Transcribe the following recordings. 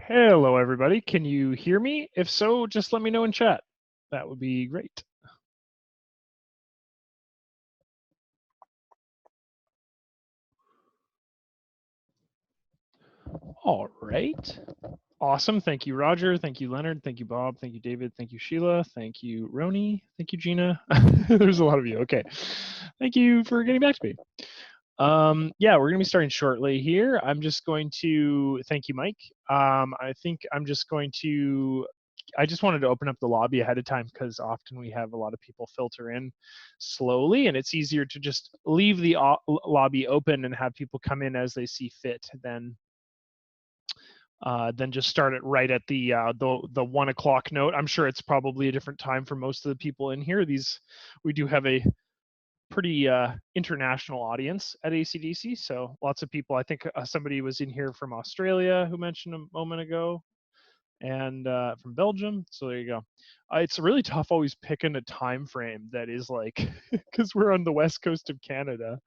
Hello, everybody. Can you hear me? If so, just let me know in chat. That would be great. All right. Awesome. Thank you, Roger. Thank you, Leonard. Thank you, Bob. Thank you, David. Thank you, Sheila. Thank you, Roni. Thank you, Gina. There's a lot of you. Okay. Thank you for getting back to me. Yeah, we're going to be starting shortly here. I'm just going to thank you, Mike. I think I'm just going to I just wanted to open up the lobby ahead of time because often we have a lot of people filter in slowly, and it's easier to just leave the lobby open and have people come in as they see fit than just start it right at the 1 o'clock note. I'm sure it's probably a different time for most of the people in here. We do have a pretty international audience at ACDSee, so lots of people. I think somebody was in here from Australia who mentioned a moment ago, and from Belgium. So there you go. It's really tough always picking a time frame that is like, because we're on the west coast of Canada,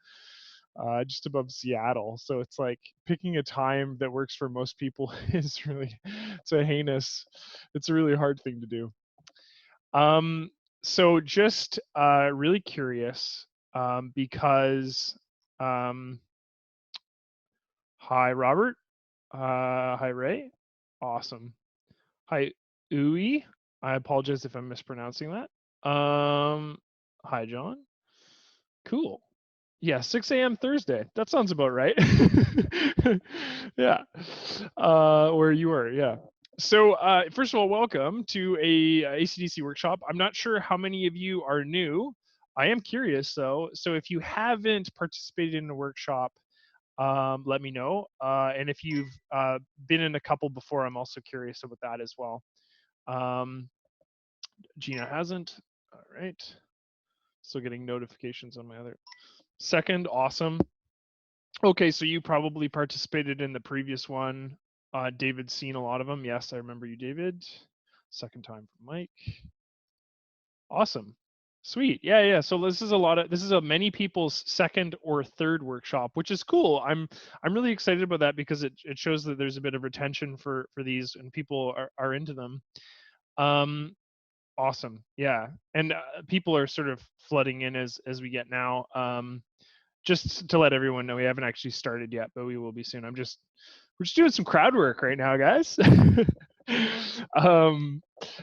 just above Seattle. So it's like picking a time that works for most people is really, it's a really hard thing to do. So just really curious, because, hi Robert, hi Ray, awesome. Hi, Uwe. I apologize if I'm mispronouncing that. Hi, John. Cool. Yeah, 6 a.m. Thursday. That sounds about right. Yeah. Where you were, yeah. So first of all, welcome to a ACDSee workshop. I'm not sure how many of you are new. I am curious though. So if you haven't participated in a workshop, let me know. And if you've been in a couple before, I'm also curious about that as well. Gina hasn't. All right. Still getting notifications on my other. Second, awesome. Okay, so you probably participated in the previous one. David's seen a lot of them. Yes, I remember you, David. Second time for Mike. Awesome. Sweet. Yeah. So this is many people's second or third workshop, which is cool. I'm really excited about that because it shows that there's a bit of retention for these and people are into them. Awesome. Yeah. And people are sort of flooding in as we get now. Just to let everyone know, we haven't actually started yet, but we will be soon. We're just doing some crowd work right now, guys.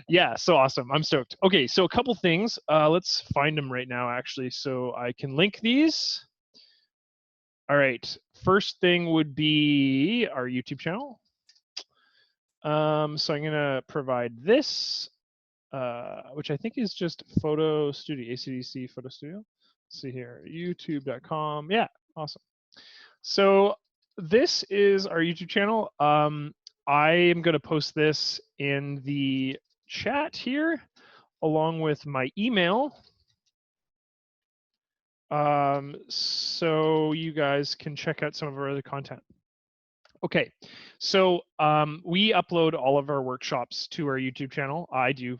Yeah, so awesome. I'm stoked. Okay, so a couple things. Let's find them right now, actually, so I can link these. All right. First thing would be our YouTube channel. So I'm going to provide this, which I think is just Photo Studio, ACDSee Photo Studio. Let's see here, youtube.com. Yeah, awesome. So this is our YouTube channel. I am going to post this in the chat here, along with my email. So you guys can check out some of our other content. Okay, so we upload all of our workshops to our YouTube channel. I do.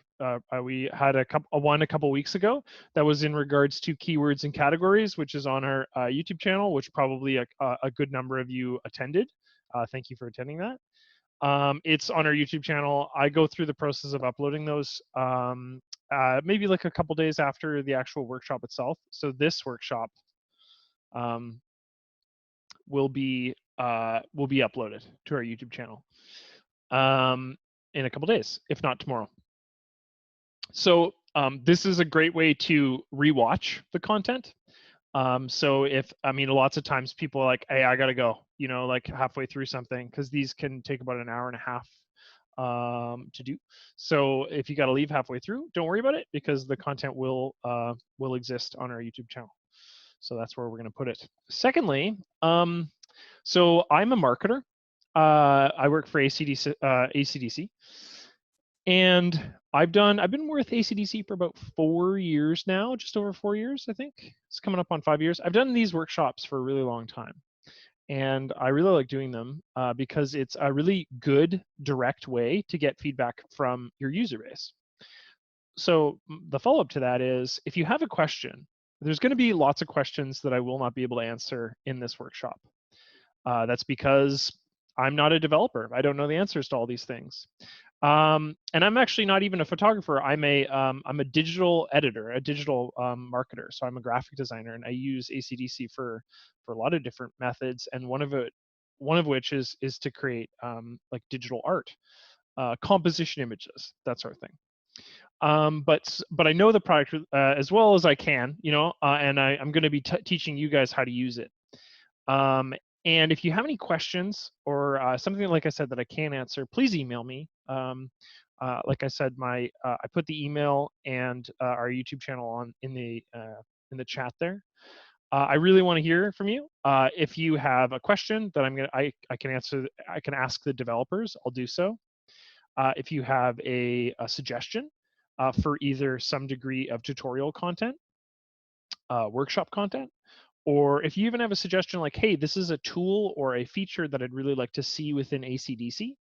We had a couple weeks ago that was in regards to keywords and categories, which is on our YouTube channel, which probably a good number of you attended. Thank you for attending that. It's on our YouTube channel. I go through the process of uploading those maybe like a couple days after the actual workshop itself. So this workshop will be uploaded to our YouTube channel in a couple days, if not tomorrow. So this is a great way to rewatch the content. So lots of times people are like, hey, I gotta go, like halfway through something, because these can take about an hour and a half to do. So if you got to leave halfway through, don't worry about it, because the content will exist on our YouTube channel. So that's where we're going to put it. Secondly, so I'm a marketer. I work for ACDSee, and I've been with ACDSee for about 4 years now, just over 4 years, I think. It's coming up on 5 years. I've done these workshops for a really long time, and I really like doing them because it's a really good, direct way to get feedback from your user base. So the follow-up to that is, if you have a question, there's going to be lots of questions that I will not be able to answer in this workshop. That's because I'm not a developer. I don't know the answers to all these things. And I'm actually not even a photographer. I'm a digital editor, a digital marketer. So I'm a graphic designer, and I use ACDSee for a lot of different methods. And one of which is to create like digital art, composition images, that sort of thing. But I know the product as well as I can, and I'm going to be teaching you guys how to use it. And if you have any questions or something, like I said, that I can't answer, please email me. Like I said, I put the email and our YouTube channel in the chat there. I really want to hear from you. If you have a question that I can answer, I can ask the developers. I'll do so. If you have a suggestion for either some degree of tutorial content, workshop content, or if you even have a suggestion like, hey, this is a tool or a feature that I'd really like to see within ACDSee,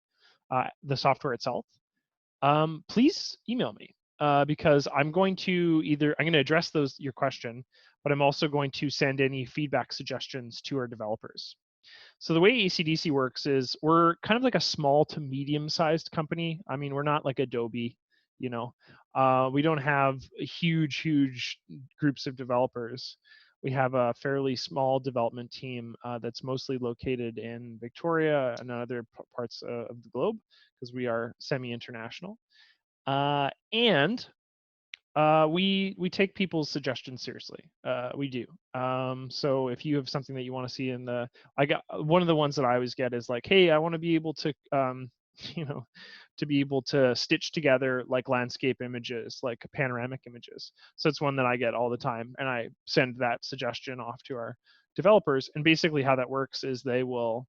the software itself, please email me because I'm going to address your question, but I'm also going to send any feedback suggestions to our developers. So the way ACDSee works is we're kind of like a small to medium-sized company. I mean, we're not like Adobe, we don't have huge groups of developers. We have a fairly small development team that's mostly located in Victoria and other parts of the globe because we are semi-international. And we take people's suggestions seriously. We do. So if you have something that you want to see I got one of the ones that I always get is like, hey, I want to be able to, to be able to stitch together like landscape images, like panoramic images. So it's one that I get all the time, and I send that suggestion off to our developers. And basically, how that works is they will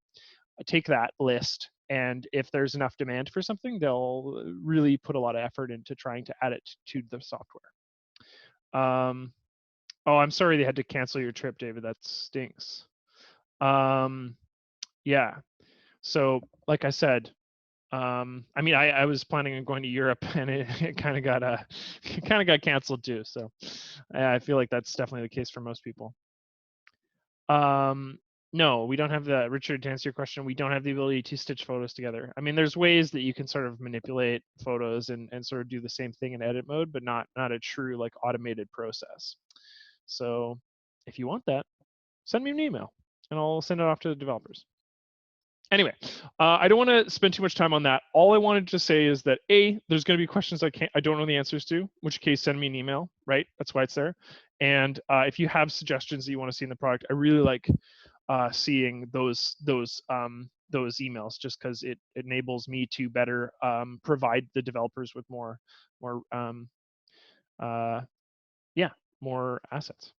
take that list, and if there's enough demand for something, they'll really put a lot of effort into trying to add it to the software. Oh, I'm sorry they had to cancel your trip, David. That stinks. Yeah. So, like I said, I mean, I was planning on going to Europe, and it kind of got canceled too. So, I feel like that's definitely the case for most people. No, we don't have the, Richard, to answer your question, we don't have the ability to stitch photos together. I mean, there's ways that you can sort of manipulate photos and sort of do the same thing in edit mode, but not a true like automated process. So if you want that, send me an email and I'll send it off to the developers. Anyway, I don't want to spend too much time on that. All I wanted to say is that there's going to be questions I don't know the answers to, in which case send me an email, right? That's why it's there. And if you have suggestions that you want to see in the product, I really like seeing those emails, just because it enables me to better provide the developers with more assets.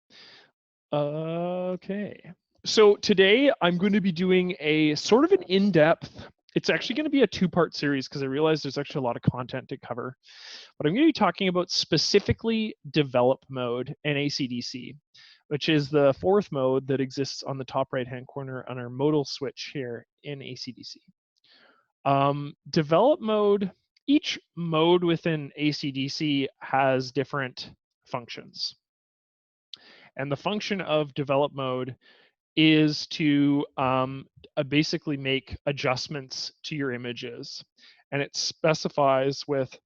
Okay. So today I'm going to be doing a sort of an in-depth, it's actually going to be a two-part series because I realize there's actually a lot of content to cover. But I'm going to be talking about specifically develop mode and ACDSee, which is the fourth mode that exists on the top right-hand corner on our modal switch here in ACDSee. Develop mode, each mode within ACDSee has different functions. And the function of develop mode is to basically make adjustments to your images. And it specifies with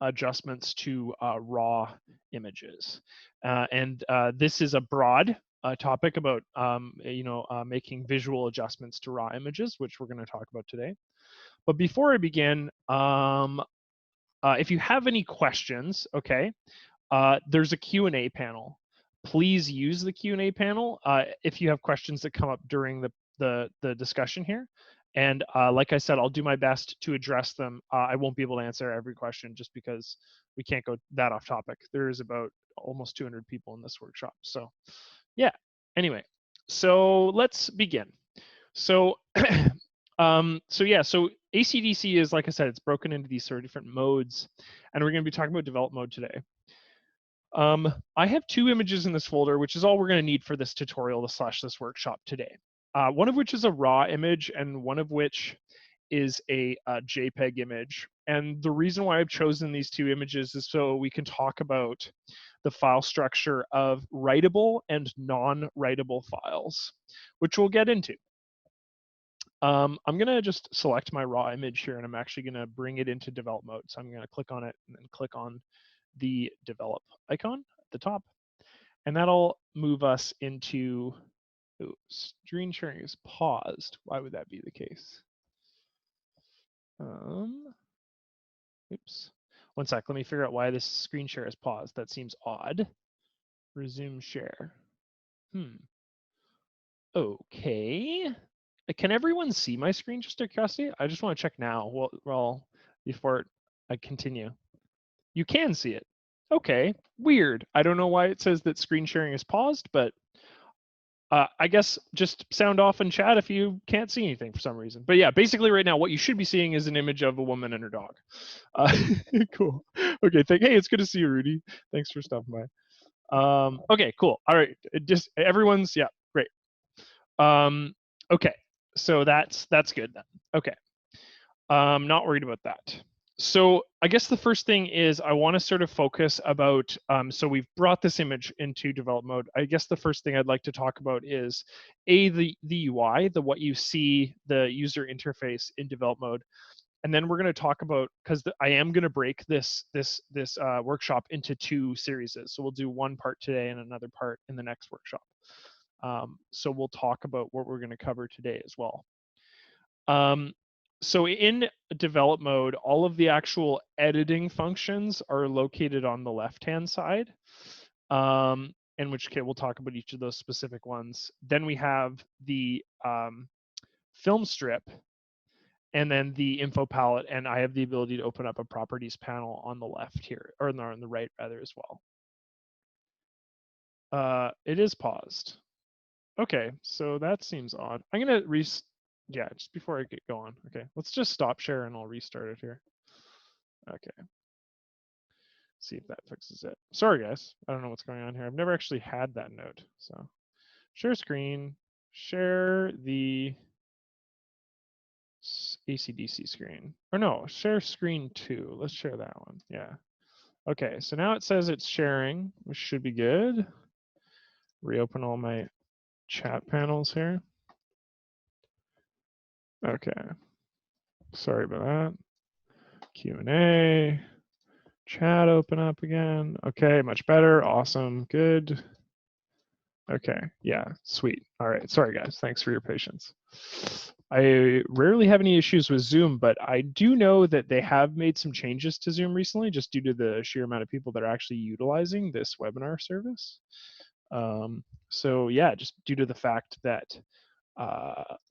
adjustments to raw images. And this is a broad topic about making visual adjustments to raw images, which we're going to talk about today. But before I begin, if you have any questions, okay, there's a Q&A panel. Please use the Q&A panel if you have questions that come up during the discussion here. And like I said, I'll do my best to address them. I won't be able to answer every question just because we can't go that off topic. There's about almost 200 people in this workshop. So yeah, anyway, so let's begin. So so ACDSee is, like I said, it's broken into these sort of different modes, and we're going to be talking about develop mode today. I have two images in this folder, which is all we're going to need for this tutorial / this workshop today. One of which is a raw image, and one of which is a JPEG image. And the reason why I've chosen these two images is so we can talk about the file structure of writable and non-writable files, which we'll get into. I'm gonna just select my raw image here, and I'm actually gonna bring it into develop mode. So I'm gonna click on it and then click on the develop icon at the top, and that'll move us into, ooh, screen sharing is paused. Why would that be the case? Oops. One sec, let me figure out why this screen share is paused. That seems odd. Resume share. Okay. Can everyone see my screen, just out of curiosity? I just want to check now well before I continue. You can see it. Okay, weird. I don't know why it says that screen sharing is paused, but I guess just sound off in chat if you can't see anything for some reason. But yeah, basically right now, what you should be seeing is an image of a woman and her dog. Cool. Okay, hey, it's good to see you, Rudy. Thanks for stopping by. Okay, cool. All right, just everyone's, yeah, great. Okay, so that's good then. Okay, not worried about that. So I guess the first thing is I want to sort of focus about, so we've brought this image into develop mode. I guess the first thing I'd like to talk about is the UI, what you see, the user interface in develop mode. And then we're going to talk about, because I am going to break this workshop into 2 series. So we'll do one part today and another part in the next workshop. So we'll talk about what we're going to cover today as well. So in develop mode, all of the actual editing functions are located on the left-hand side, in which case we'll talk about each of those specific ones. Then we have the film strip, and then the info palette, and I have the ability to open up a properties panel on the left here, or on the right rather as well. It is paused. Okay, so that seems odd. I'm gonna yeah, just before I get going. Okay, let's just stop share and I'll restart it here. Okay. See if that fixes it. Sorry guys, I don't know what's going on here. I've never actually had that note. So share screen, share the ACDSee screen. Or no, share screen 2. Let's share that one. Yeah. Okay, so now it says it's sharing, which should be good. Reopen all my chat panels here. Okay. Sorry about that. Q&A. Chat open up again. Okay, much better. Awesome. Good. Okay, yeah, sweet. All right, sorry guys, thanks for your patience. I rarely have any issues with Zoom, but I do know that they have made some changes to Zoom recently, just due to the sheer amount of people that are actually utilizing this webinar service. So yeah, just due to the fact that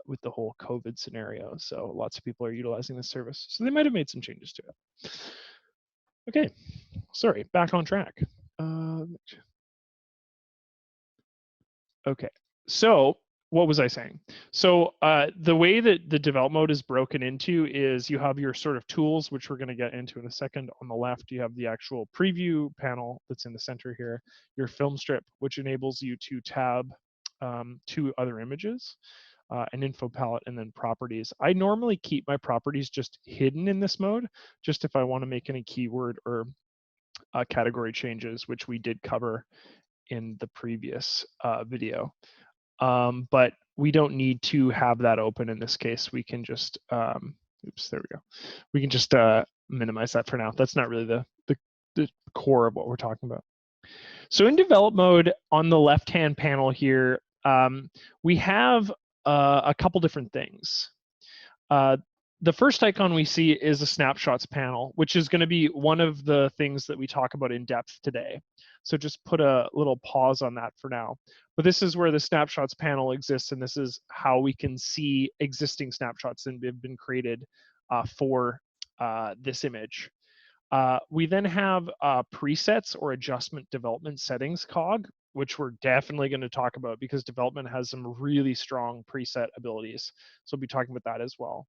with the whole COVID scenario, so lots of people are utilizing this service. So they might have made some changes to it. Okay, sorry, back on track. Okay, so what was I saying? So the way that the develop mode is broken into is you have your sort of tools, which we're going to get into in a second. On the left, you have the actual preview panel that's in the center here, your film strip, which enables you to tab 2 other images, an info palette, and then properties. I normally keep my properties just hidden in this mode, just if I want to make any keyword or category changes, which we did cover in the previous video. But we don't need to have that open in this case. We can just, oops, there we go. We can just minimize that for now. That's not really the core of what we're talking about. So in develop mode, on the left-hand panel here, we have a couple different things. The first icon we see is a snapshots panel, which is going to be one of the things that we talk about in depth today. So just put a little pause on that for now. But this is where the snapshots panel exists, and this is how we can see existing snapshots that have been created for this image. We then have presets or adjustment development settings cog, which we're definitely going to talk about because development has some really strong preset abilities. So we'll be talking about that as well.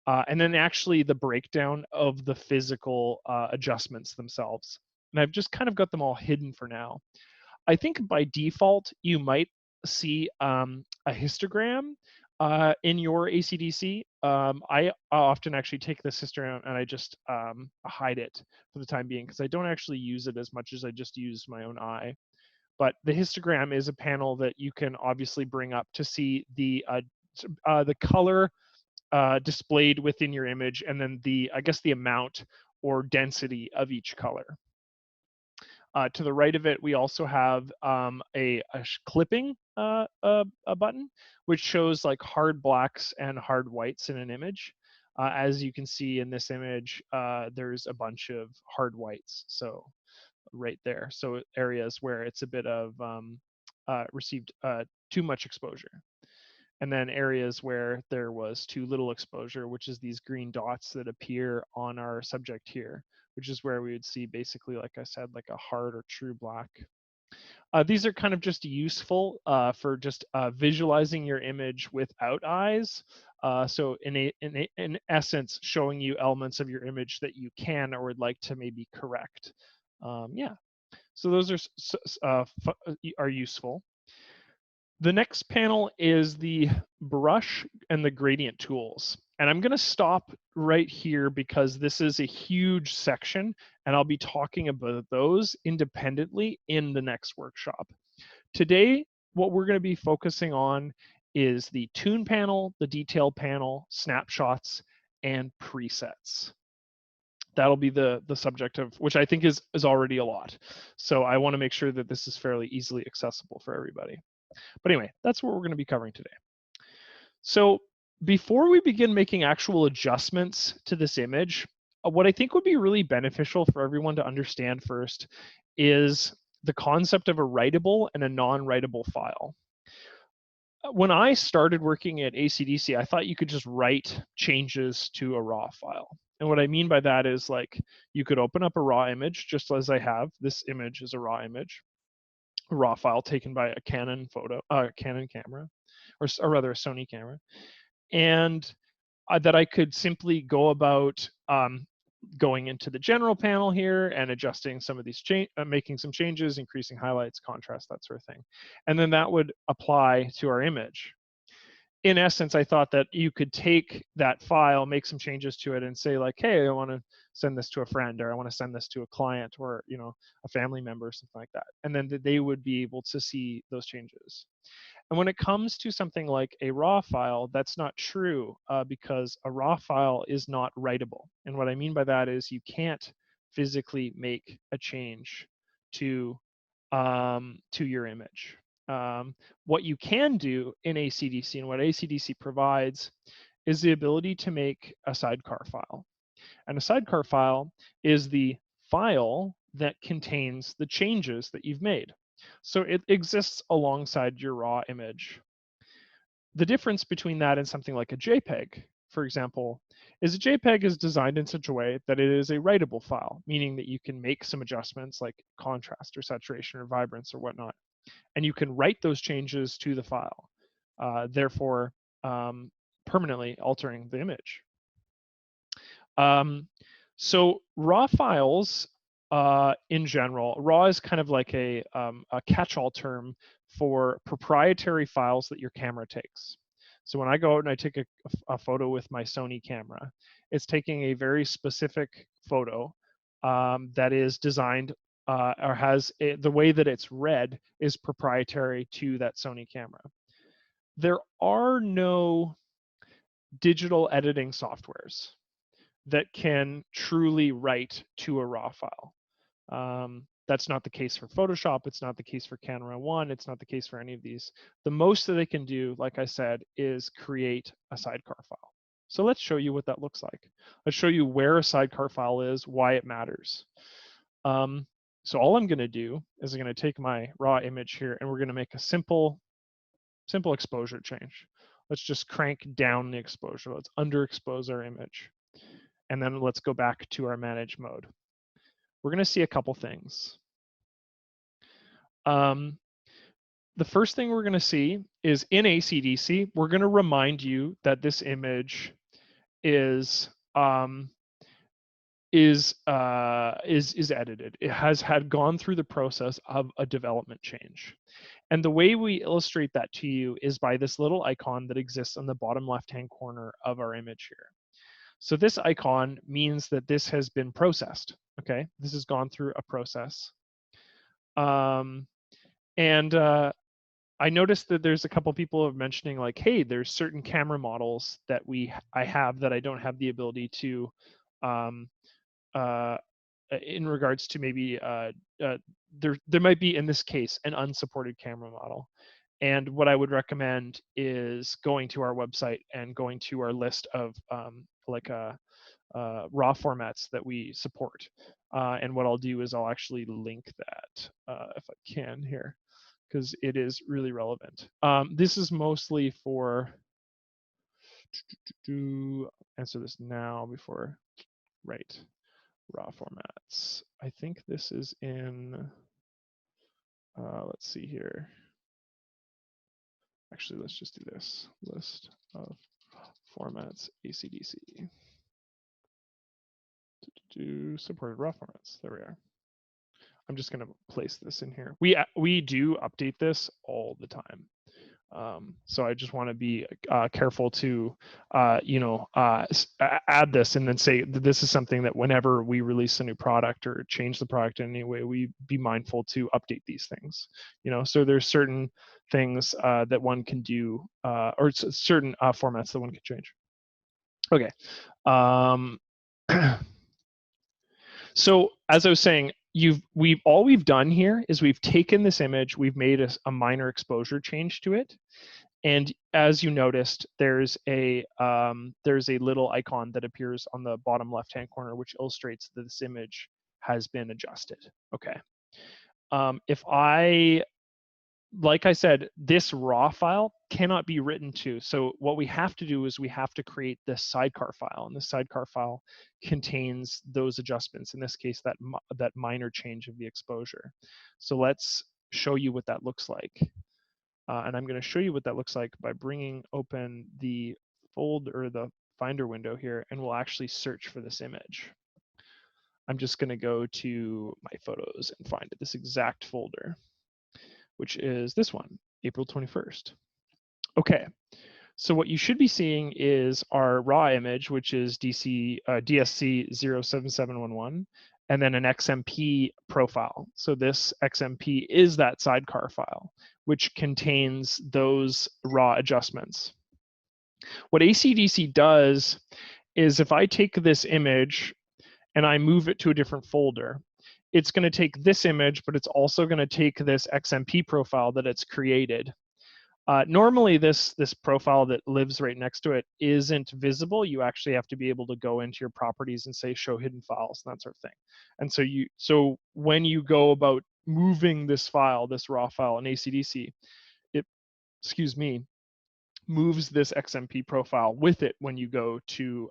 And then actually the breakdown of the physical adjustments themselves. And I've just kind of got them all hidden for now. I think by default, you might see a histogram in your ACDSee. I often actually take this histogram and I just hide it for the time being because I don't actually use it as much as I just use my own eye. But the histogram is a panel that you can obviously bring up to see the color displayed within your image, and then I guess the amount or density of each color. To the right of it, we also have a clipping a button, which shows like hard blacks and hard whites in an image. As you can see in this image, there's a bunch of hard whites, so right there. So areas where it's a bit of received too much exposure. And then areas where there was too little exposure, which is these green dots that appear on our subject here, which is where we would see basically, like I said, like a hard or true black. These are kind of just useful for just visualizing your image without eyes. So in essence, showing you elements of your image that you can or would like to maybe correct. Yeah, so those are useful. The next panel is the brush and the gradient tools. And I'm going to stop right here because this is a huge section, and I'll be talking about those independently in the next workshop. Today, what we're going to be focusing on is the tune panel, the detail panel, snapshots, and presets. That'll be the subject of, which I think is already a lot. So I want to make sure that this is fairly easily accessible for everybody. But anyway, that's what we're going to be covering today. So before we begin making actual adjustments to this image, what I think would be really beneficial for everyone to understand first is the concept of a writable and a non-writable file. When I started working at ACDSee, I thought you could just write changes to a raw file. And what I mean by that is, like, you could open up a raw image, just as I have. This image is a raw image. A raw file taken by a Canon camera, or rather a Sony camera, and that I could simply go about going into the general panel here and adjusting some of these making some changes, increasing highlights, contrast, that sort of thing, and then that would apply to our image. In essence, I thought that you could take that file, make some changes to it, and say, like, hey, I want to send this to a friend, or I want to send this to a client, or, you know, a family member, or something like that. And then they would be able to see those changes. And when it comes to something like a raw file, that's not true, because a raw file is not writable. And what I mean by that is you can't physically make a change to your image. What you can do in ACDSee, and what ACDSee provides, is the ability to make a sidecar file. And a sidecar file is the file that contains the changes that you've made. So it exists alongside your raw image. The difference between that and something like a JPEG, for example, is a JPEG is designed in such a way that it is a writable file, meaning that you can make some adjustments like contrast or saturation or vibrance or whatnot, and you can write those changes to the file, therefore permanently altering the image. So raw files, in general, raw is kind of like a catch-all term for proprietary files that your camera takes. So when I go out and I take a photo with my Sony camera, it's taking a very specific photo that is designed or has the way that it's read is proprietary to that Sony camera. There are no digital editing softwares that can truly write to a raw file. That's not the case for Photoshop. It's not the case for Camera One. It's not the case for any of these. The most that they can do, like I said, is create a sidecar file. So let's show you what that looks like. Let's show you where a sidecar file is, why it matters. So all I'm going to do is I'm going to take my raw image here, and we're going to make a simple exposure change. Let's just crank down the exposure. Let's underexpose our image. And then let's go back to our manage mode. We're going to see a couple things. The first thing we're going to see is in ACDSee, we're going to remind you that this image is edited. It has gone through the process of a development change. And the way we illustrate that to you is by this little icon that exists on the bottom left-hand corner of our image here. So this icon means that this has been processed, okay? This has gone through a process. I noticed that there's a couple people mentioning like, hey, there's certain camera models that I have that I don't have the ability to, um, in regards to maybe there might be in this case an unsupported camera model. And what I would recommend is going to our website and going to our list of like raw formats that we support. And what I'll do is I'll actually link that if I can here, because it is really relevant. This is mostly for, to answer this now before, right, raw formats. I think this is in, let's see here. Actually, let's just do this, list of formats, ACDSee. Do supported raw formats, there we are. I'm just gonna place this in here. We do update this all the time. So I just want to be careful to, add this and then say that this is something that whenever we release a new product or change the product in any way, we be mindful to update these things. So there's certain things that one can do, or certain formats that one can change. Okay. So as I was saying, all we've done here is we've taken this image, we've made a minor exposure change to it, and as you noticed, there's a little icon that appears on the bottom left-hand corner, which illustrates that this image has been adjusted. Okay. Like I said, this raw file cannot be written to. So what we have to do is we have to create this sidecar file, and this sidecar file contains those adjustments. In this case, that minor change of the exposure. So let's show you what that looks like. And I'm going to show you what that looks like by bringing open the the Finder window here, and we'll actually search for this image. I'm just going to go to my photos and find this exact folder, which is this one, April 21st. Okay, so what you should be seeing is our raw image, which is DSC 07711, and then an XMP profile. So this XMP is that sidecar file, which contains those raw adjustments. What ACDSee does is if I take this image and I move it to a different folder, it's going to take this image, but it's also going to take this XMP profile that it's created. Normally, this profile that lives right next to it isn't visible. You actually have to be able to go into your properties and say show hidden files and that sort of thing. And so when you go about moving this file, this raw file in ACDSee, it, moves this XMP profile with it when you go to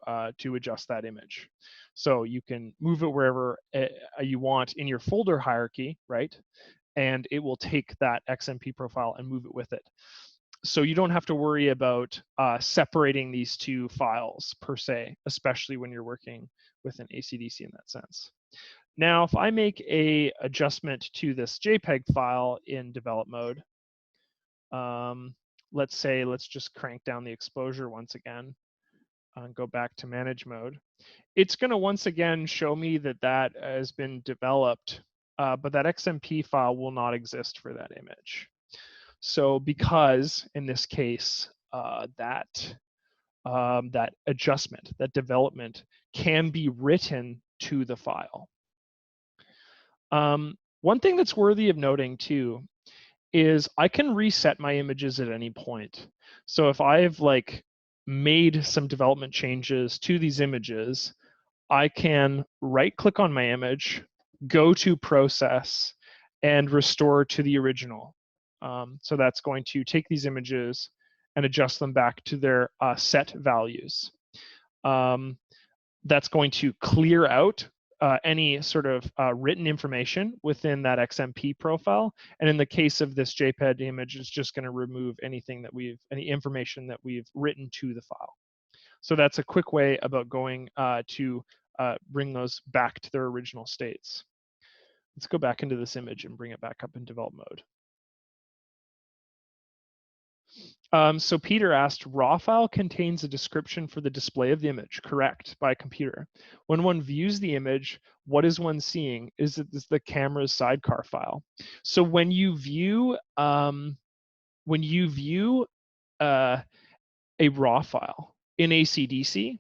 adjust that image. So you can move it wherever you want in your folder hierarchy, right? And it will take that XMP profile and move it with it. So you don't have to worry about separating these two files per se, especially when you're working with an ACDSee in that sense. Now, if I make a adjustment to this JPEG file in develop mode, let's just crank down the exposure once again and go back to manage mode. It's going to once again show me that has been developed, but that XMP file will not exist for that image. So because in this case, that adjustment, that development can be written to the file. One thing that's worthy of noting too is I can reset my images at any point. So if I've made some development changes to these images, I can right click on my image, go to process, and restore to the original. So that's going to take these images and adjust them back to their set values. That's going to clear out any sort of written information within that XMP profile. And in the case of this JPEG image, it's just going to remove any information that we've written to the file. So that's a quick way about going to bring those back to their original states. Let's go back into this image and bring it back up in develop mode. So Peter asked, raw file contains a description for the display of the image, correct, by a computer. When one views the image, what is one seeing? Is it the camera's sidecar file? So when you view when you view a raw file in ACDSee,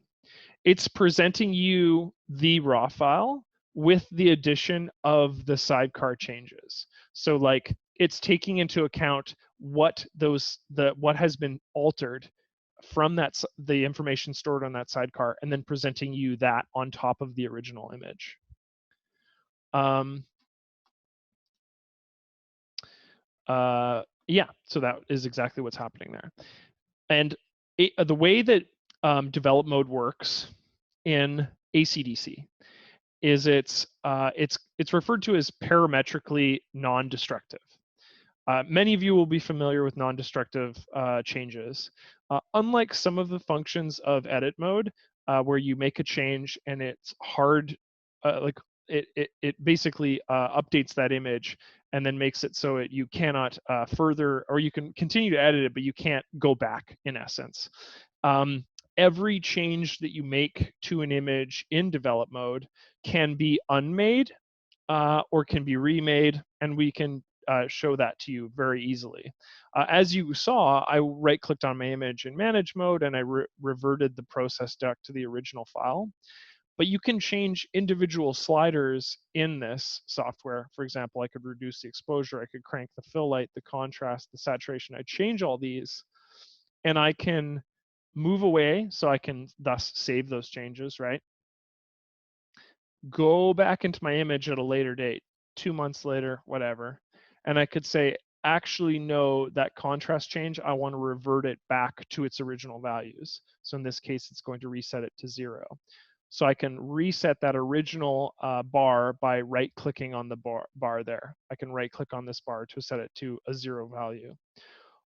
it's presenting you the raw file with the addition of the sidecar changes. So like it's taking into account what has been altered from the information stored on that sidecar, and then presenting you that on top of the original image. Yeah, so that is exactly what's happening there. And the way that develop mode works in ACDSee is it's referred to as parametrically non-destructive. Many of you will be familiar with non-destructive changes. Unlike some of the functions of edit mode, where you make a change and it's hard, like it basically updates that image and then makes it so you cannot further, or you can continue to edit it, but you can't go back in essence. Every change that you make to an image in develop mode can be unmade or can be remade, and we can show that to you very easily. As you saw, I right-clicked on my image in manage mode and I reverted the process duct to the original file. But you can change individual sliders in this software. For example, I could reduce the exposure, I could crank the fill light, the contrast, the saturation. I change all these, and I can move away, so I can thus save those changes, right? Go back into my image at a later date, 2 months later, whatever, and I could say, actually, no, that contrast change, I want to revert it back to its original values. So in this case, it's going to reset it to 0. So I can reset that original bar by right-clicking on the bar there. I can right-click on this bar to set it to a 0 value.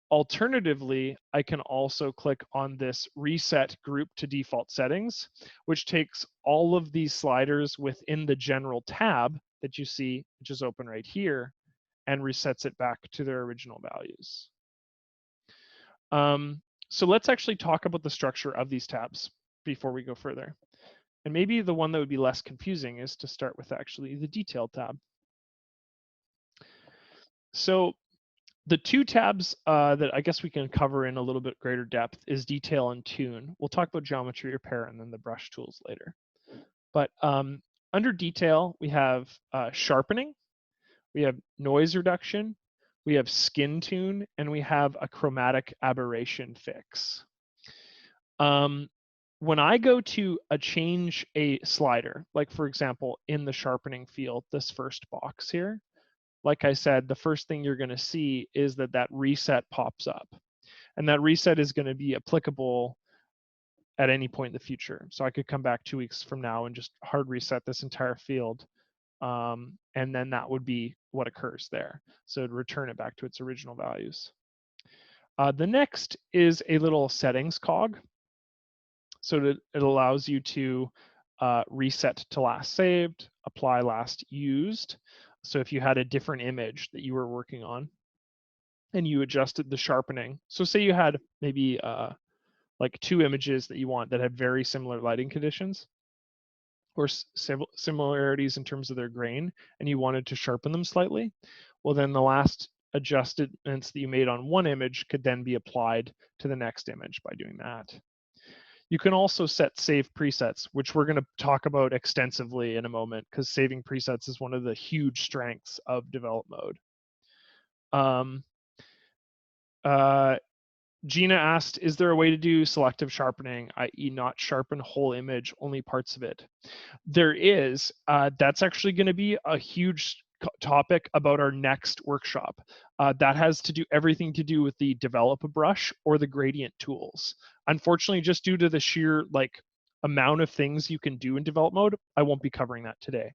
Alternatively, I can also click on this reset group to default settings, which takes all of these sliders within the general tab that you see, which is open right here, and resets it back to their original values. So let's actually talk about the structure of these tabs before we go further. And maybe the one that would be less confusing is to start with actually the detail tab. So the two tabs that I guess we can cover in a little bit greater depth is detail and tune. We'll talk about geometry repair and then the brush tools later. But under detail, we have sharpening, we have noise reduction, we have skin tune, and we have a chromatic aberration fix. When I go to change a slider, like for example, in the sharpening field, this first box here, like I said, the first thing you're going to see is that reset pops up. And that reset is going to be applicable at any point in the future. So I could come back 2 weeks from now and just hard reset this entire field. And then that would be what occurs there. So it'd return it back to its original values. The next is a little settings cog. So it allows you to reset to last saved, apply last used. So if you had a different image that you were working on and you adjusted the sharpening. So say you had maybe like 2 images that you want that have very similar lighting conditions or similarities in terms of their grain, and you wanted to sharpen them slightly. Well, then the last adjustments that you made on one image could then be applied to the next image by doing that. You can also set save presets, which we're going to talk about extensively in a moment, because saving presets is one of the huge strengths of develop mode. Gina asked, is there a way to do selective sharpening, i.e. not sharpen whole image, only parts of it? There is. That's actually going to be a huge topic about our next workshop. That has to do everything to do with the develop a brush or the gradient tools. Unfortunately, just due to the sheer amount of things you can do in develop mode, I won't be covering that today.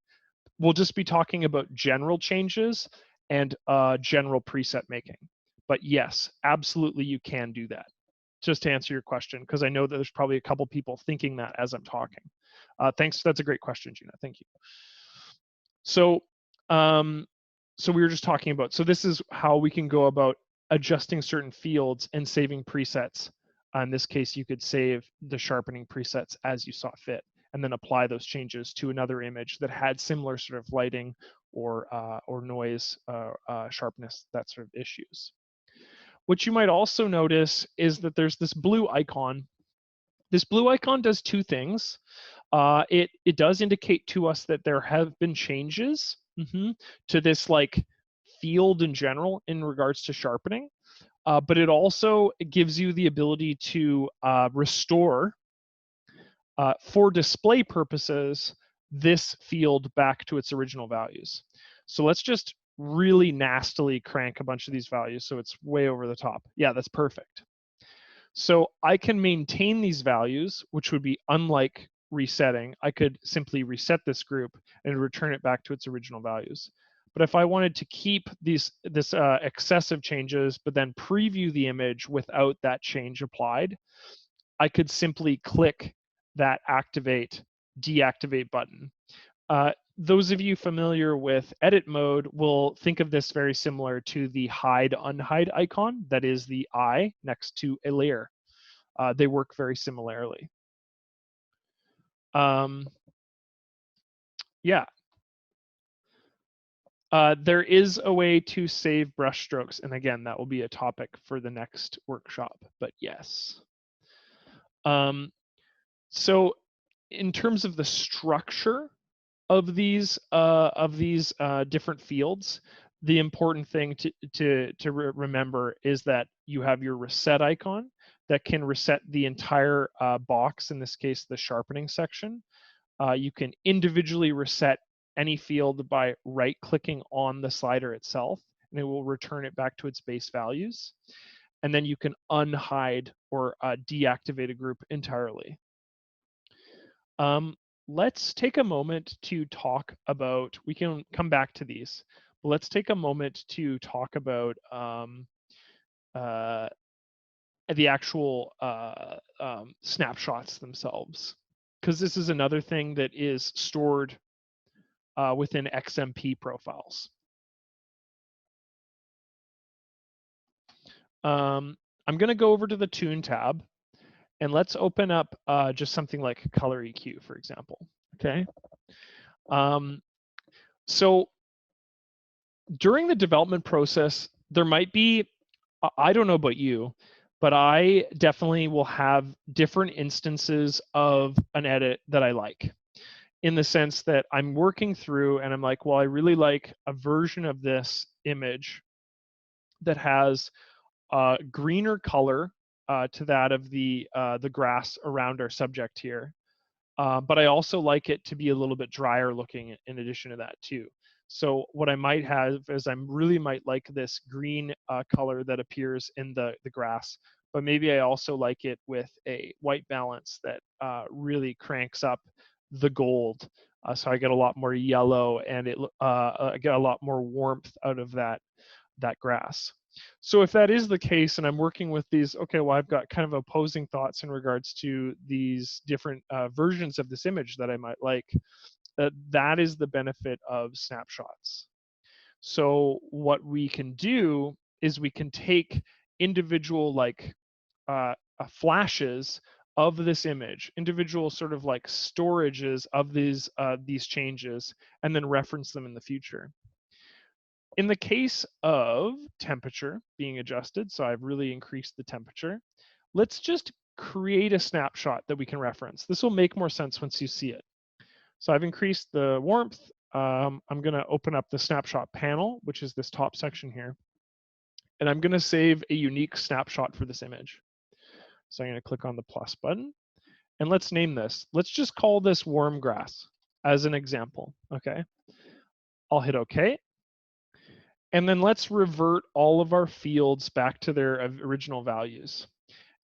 We'll just be talking about general changes and general preset making. But yes, absolutely you can do that. Just to answer your question, because I know that there's probably a couple people thinking that as I'm talking. Thanks, that's a great question, Gina, thank you. So, so we were just talking about, so this is how we can go about adjusting certain fields and saving presets. In this case, you could save the sharpening presets as you saw fit, and then apply those changes to another image that had similar sort of lighting or noise, sharpness, that sort of issues. What you might also notice is that there's this blue icon. This blue icon does two things. It does indicate to us that there have been changes to this like field in general in regards to sharpening, but it also gives you the ability to restore, for display purposes, this field back to its original values. So let's just really nastily crank a bunch of these values so it's way over the top. Yeah, that's perfect. So I can maintain these values, which would be unlike resetting. I could simply reset this group and return it back to its original values. But if I wanted to keep this excessive changes, but then preview the image without that change applied, I could simply click that activate, deactivate button. Those of you familiar with edit mode will think of this very similar to the hide unhide icon, that is the eye next to a layer. They work very similarly. Yeah. There is a way to save brush strokes, and again, that will be a topic for the next workshop, but yes. So in terms of the structure of these different fields, the important thing to remember is that you have your reset icon that can reset the entire box, in this case, the sharpening section. You can individually reset any field by right-clicking on the slider itself, and it will return it back to its base values. And then you can unhide or deactivate a group entirely. Let's take a moment to talk about, we can come back to these, but let's take a moment to talk about the actual snapshots themselves, because this is another thing that is stored within XMP profiles. I'm going to go over to the Tune tab, and let's open up just something like Color EQ, for example. Okay. So during the development process, there might be, I don't know about you, but I definitely will have different instances of an edit that I like, in the sense that I'm working through and I'm like, well, I really like a version of this image that has a greener color to that of the grass around our subject here. But I also like it to be a little bit drier looking in addition to that too. So what I might have is I really might like this green color that appears in the grass, but maybe I also like it with a white balance that really cranks up the gold. So I get a lot more yellow, and I get a lot more warmth out of that grass. So if that is the case, and I'm working with these, okay, well, I've got kind of opposing thoughts in regards to these different versions of this image that I might like, that is the benefit of snapshots. So what we can do is we can take individual like flashes of this image, individual sort of like storages of these changes, and then reference them in the future. In the case of temperature being adjusted, so I've really increased the temperature, let's just create a snapshot that we can reference. This will make more sense once you see it. So I've increased the warmth. I'm going to open up the snapshot panel, which is this top section here. And I'm going to save a unique snapshot for this image. So I'm going to click on the plus button. And let's name this. Let's just call this warm grass as an example. Okay. I'll hit OK. And then let's revert all of our fields back to their original values.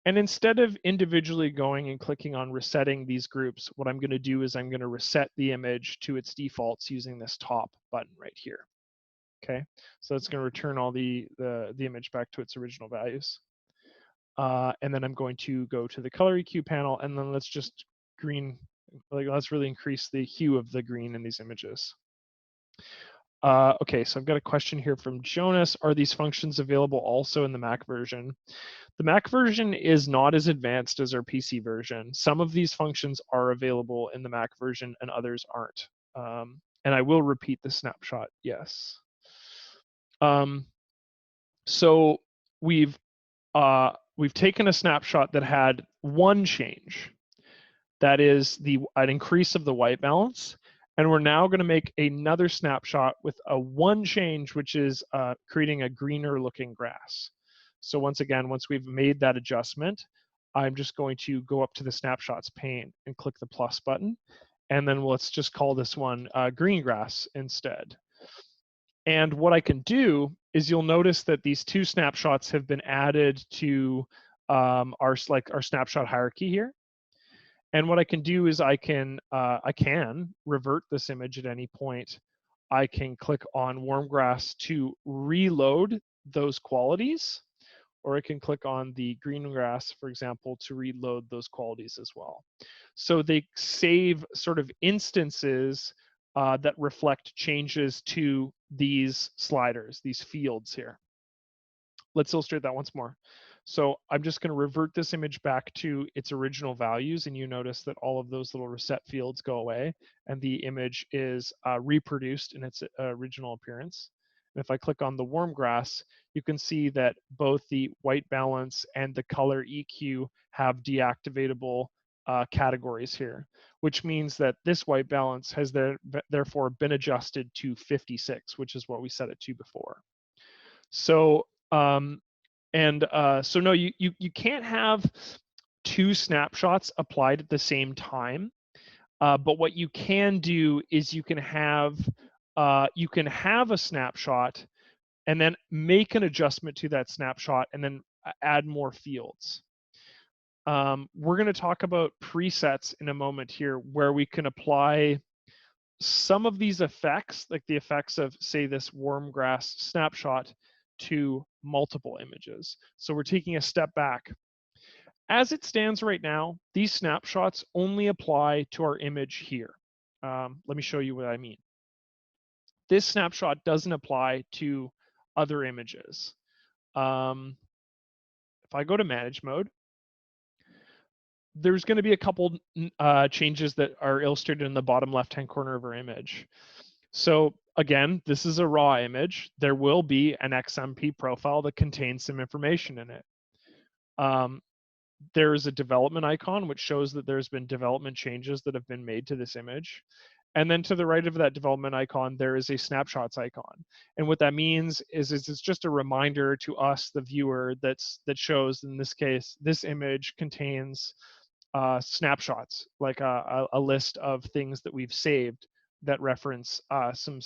And instead of individually going and clicking on resetting these groups, what I'm going to do is I'm going to reset the image to its defaults using this top button right here. Okay, so it's going to return all the image back to its original values. And then I'm going to go to the color EQ panel, and then let's just let's really increase the hue of the green in these images. Okay, so I've got a question here from Jonas. Are these functions available also in the Mac version? The Mac version is not as advanced as our PC version. Some of these functions are available in the Mac version and others aren't. And I will repeat the snapshot, yes. So we've we've taken a snapshot that had one change. That is an increase of the white balance. And we're now going to make another snapshot with a one change, which is creating a greener looking grass. So once again, once we've made that adjustment, I'm just going to go up to the snapshots pane and click the plus button. And then let's just call this one green grass instead. And what I can do is you'll notice that these two snapshots have been added to our snapshot hierarchy here. And what I can do is I can revert this image at any point. I can click on warm grass to reload those qualities, or I can click on the green grass, for example, to reload those qualities as well. So they save sort of instances that reflect changes to these sliders, these fields here. Let's illustrate that once more. So I'm just going to revert this image back to its original values, and you notice that all of those little reset fields go away, and the image is reproduced in its original appearance. And if I click on the warm grass, you can see that both the white balance and the color EQ have deactivatable categories here, which means that this white balance has therefore been adjusted to 56, which is what we set it to before. So so no, you can't have two snapshots applied at the same time. But what you can do is you can have a snapshot and then make an adjustment to that snapshot and then add more fields. We're going to talk about presets in a moment here, where we can apply some of these effects, like the effects of, say, this warm grass snapshot, to multiple images. So we're taking a step back. As it stands right now, these snapshots only apply to our image here. Let me show you what I mean. This snapshot doesn't apply to other images. If I go to manage mode, there's going to be a couple changes that are illustrated in the bottom left-hand corner of our image. So again, this is a raw image. There will be an XMP profile that contains some information in it. There is a development icon, which shows that there's been development changes that have been made to this image. And then to the right of that development icon, there is a snapshots icon. And what that means is it's just a reminder to us, the viewer, that shows, in this case, this image contains snapshots, like a list of things that we've saved that reference some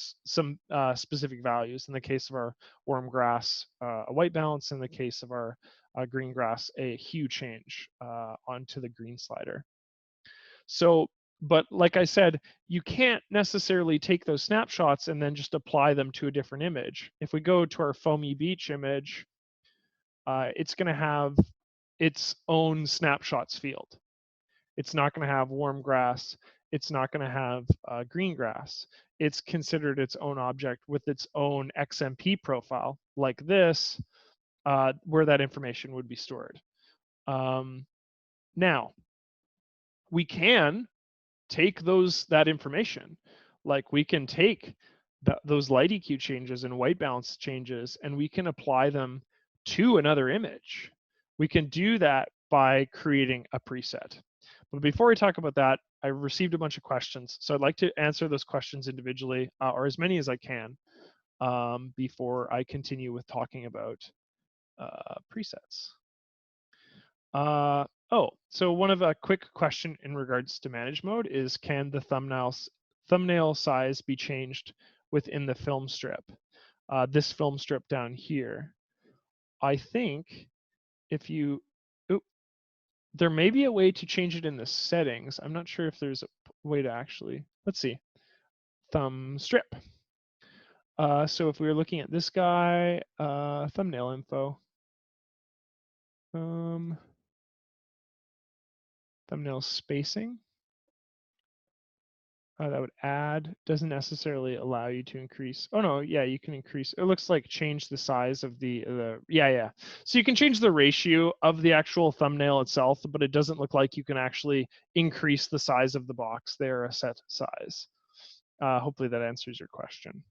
specific values. In the case of our warm grass, a white balance. In the case of our green grass, a hue change onto the green slider. So, but like I said, you can't necessarily take those snapshots and then just apply them to a different image. If we go to our foamy beach image, it's going to have its own snapshots field. It's not going to have warm grass. It's not going to have green grass. It's considered its own object with its own XMP profile, like this, where that information would be stored. Now, we can take that information, like we can take those light EQ changes and white balance changes, and we can apply them to another image. We can do that by creating a preset. But before we talk about that, I received a bunch of questions. So I'd like to answer those questions individually, or as many as I can, before I continue with talking about presets. So one of a quick question in regards to manage mode is, can the thumbnail size be changed within the film strip? This film strip down here. I think if you, there may be a way to change it in the settings. I'm not sure if there's a way to actually, let's see, thumb strip. So if we were looking at this guy, thumbnail info, thumbnail spacing, that would add, doesn't necessarily allow you to increase. Oh no, yeah, you can increase. It looks like change the size of yeah. So you can change the ratio of the actual thumbnail itself, but it doesn't look like you can actually increase the size of the box. They're a set size. Hopefully that answers your question.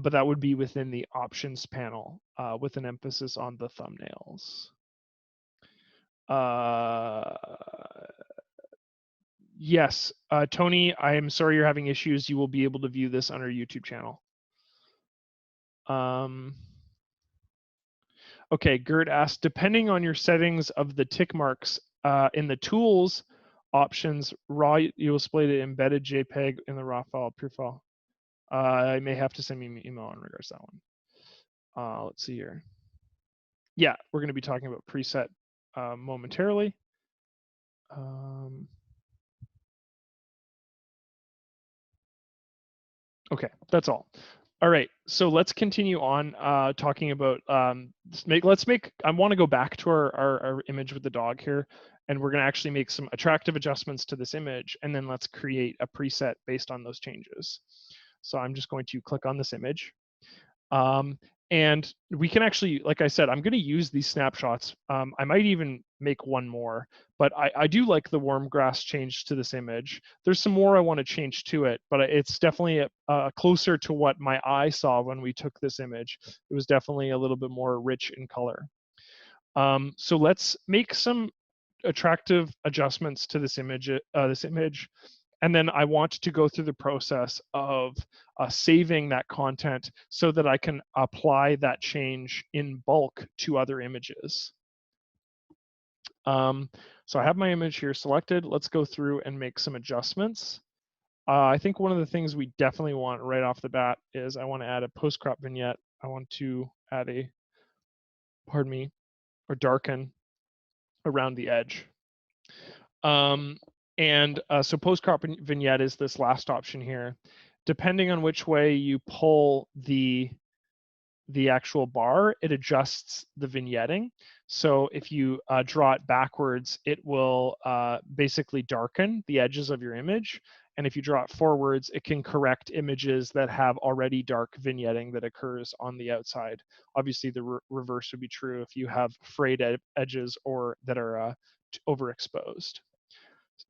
but that would be within the options panel with an emphasis on the thumbnails. Yes, Tony, I am sorry you're having issues. You will be able to view this on our YouTube channel. Okay, Gert asked, depending on your settings of the tick marks in the tools options, raw, you will display the embedded JPEG in the raw file, pure file. I may have to send me an email in regards to that one. Let's see here. Yeah, we're going to be talking about preset momentarily. Okay, that's all. All right, so let's continue on talking about, I want to go back to our image with the dog here, and we're gonna actually make some attractive adjustments to this image, and then let's create a preset based on those changes. So I'm just going to click on this image. And we can actually, like I said, I'm going to use these snapshots. I might even make one more, but I do like the worm grass change to this image. There's some more I want to change to it, but it's definitely closer to what my eye saw when we took this image. It was definitely a little bit more rich in color. So let's make some attractive adjustments to this image. And then I want to go through the process of saving that content so that I can apply that change in bulk to other images. So I have my image here selected. Let's go through and make some adjustments. I think one of the things we definitely want right off the bat is I want to add a post-crop vignette. I want to add a, or darken around the edge. So post-crop vignette is this last option here. Depending on which way you pull the actual bar, it adjusts the vignetting. So if you draw it backwards, it will basically darken the edges of your image. And if you draw it forwards, it can correct images that have already dark vignetting that occurs on the outside. Obviously, the reverse would be true if you have frayed edges or that are overexposed.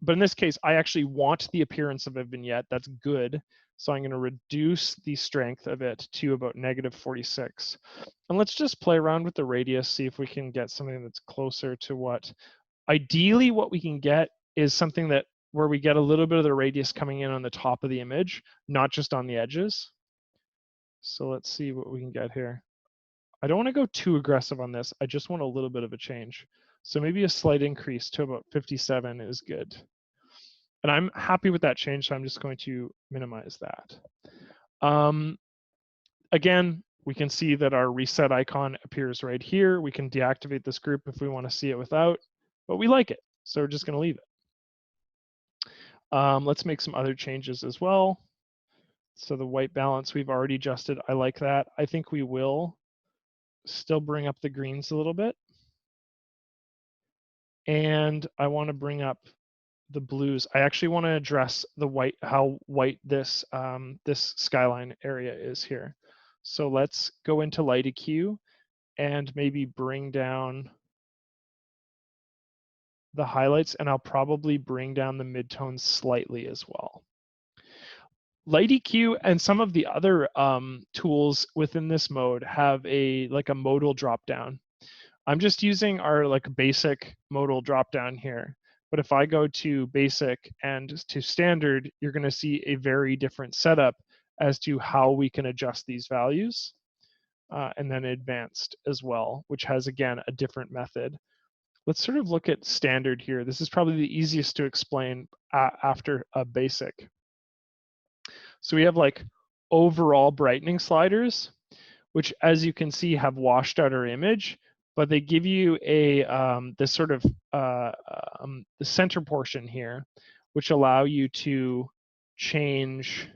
But in this case, I actually want the appearance of a vignette. That's good. So I'm going to reduce the strength of it to about -46. And let's just play around with the radius, see if we can get something that's closer to what. Ideally, what we can get is something that where we get a little bit of the radius coming in on the top of the image, not just on the edges. So let's see what we can get here. I don't want to go too aggressive on this. I just want a little bit of a change. So maybe a slight increase to about 57 is good. And I'm happy with that change, so I'm just going to minimize that. Again, we can see that our reset icon appears right here. We can deactivate this group if we want to see it without, but we like it, so we're just going to leave it. Let's make some other changes as well. So the white balance we've already adjusted. I like that. I think we will still bring up the greens a little bit. And I want to bring up the blues. I actually want to address the white, how white this this skyline area is here. So let's go into light EQ and maybe bring down the highlights, and I'll probably bring down the midtones slightly as well. Light EQ and some of the other tools within this mode have a modal drop down. I'm just using our basic modal drop down here. But if I go to basic and to standard, you're going to see a very different setup as to how we can adjust these values. And then advanced as well, which has, again, a different method. Let's sort of look at standard here. This is probably the easiest to explain after a basic. So we have overall brightening sliders, which, as you can see, have washed out our image, but they give you a this sort of the center portion here, which allow you to change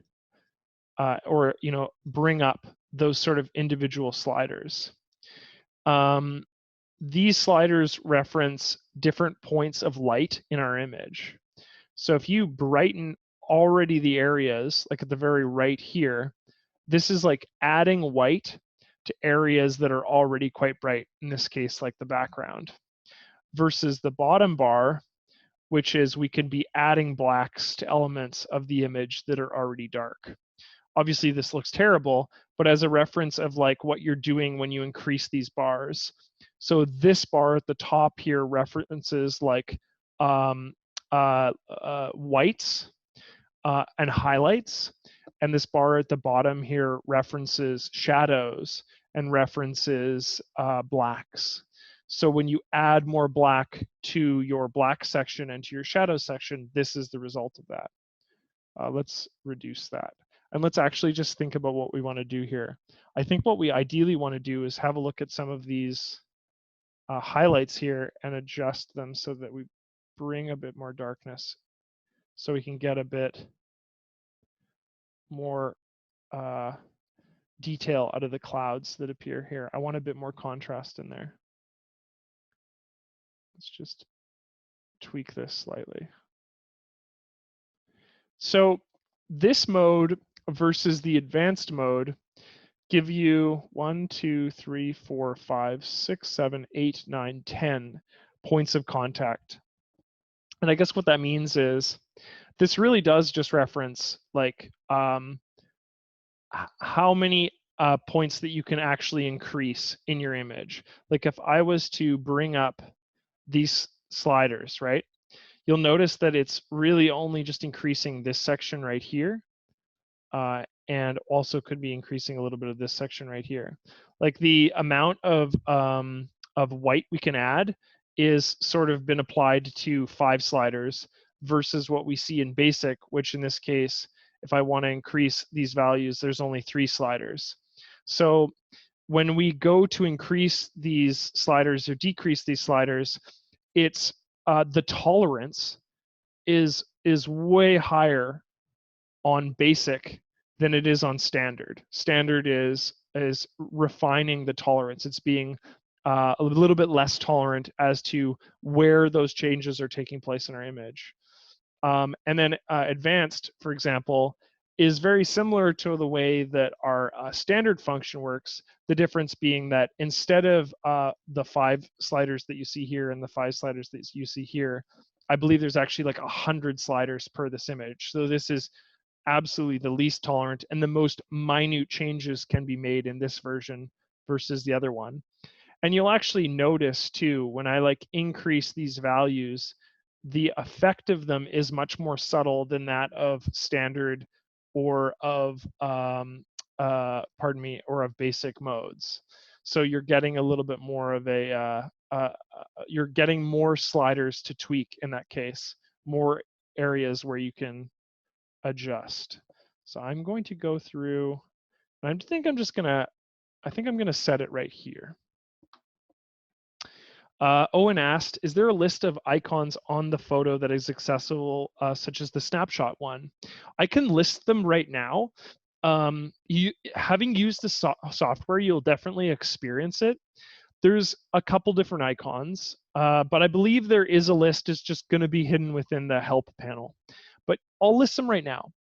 or bring up those sort of individual sliders. These sliders reference different points of light in our image. So if you brighten already the areas, like at the very right here, this is like adding white to areas that are already quite bright, in this case, like the background, versus the bottom bar, which is we could be adding blacks to elements of the image that are already dark. Obviously, this looks terrible, but as a reference of like what you're doing when you increase these bars. So this bar at the top here references like whites and highlights, and this bar at the bottom here references shadows and references blacks. So when you add more black to your black section and to your shadow section, this is the result of that. Let's reduce that. And let's actually just think about what we want to do here. I think what we ideally want to do is have a look at some of these highlights here and adjust them so that we bring a bit more darkness, so we can get a bit more detail out of the clouds that appear here. I want a bit more contrast in there. Let's just tweak this slightly. So this mode versus the advanced mode give you 1, 2, 3, 4, 5, 6, 7, 8, 9, 10 points of contact. And I guess what that means is this really does just reference like how many points that you can actually increase in your image. Like if I was to bring up these sliders, right? You'll notice that it's really only just increasing this section right here, and also could be increasing a little bit of this section right here. Like the amount of white we can add is sort of been applied to 5 sliders versus what we see in basic, which in this case, if I want to increase these values, there's only 3 sliders. So when we go to increase these sliders or decrease these sliders, it's the tolerance is way higher on basic than it is on standard. Standard is refining the tolerance. It's being a little bit less tolerant as to where those changes are taking place in our image. And then advanced, for example, is very similar to the way that our standard function works, the difference being that instead of the 5 sliders that you see here and the 5 sliders that you see here, I believe there's actually like 100 sliders per this image. So this is absolutely the least tolerant, and the most minute changes can be made in this version versus the other one. And you'll actually notice too, when I like increase these values, the effect of them is much more subtle than that of standard or of or of basic modes. So you're getting a little bit more of a you're getting more sliders to tweak in that case, more areas where you can adjust. So I'm going to go through, and I think I'm gonna set it right here. Owen asked, is there a list of icons on the photo that is accessible, such as the snapshot one? I can list them right now. Having used the software, you'll definitely experience it. There's a couple different icons, but I believe there is a list. It's just going to be hidden within the help panel. But I'll list them right now.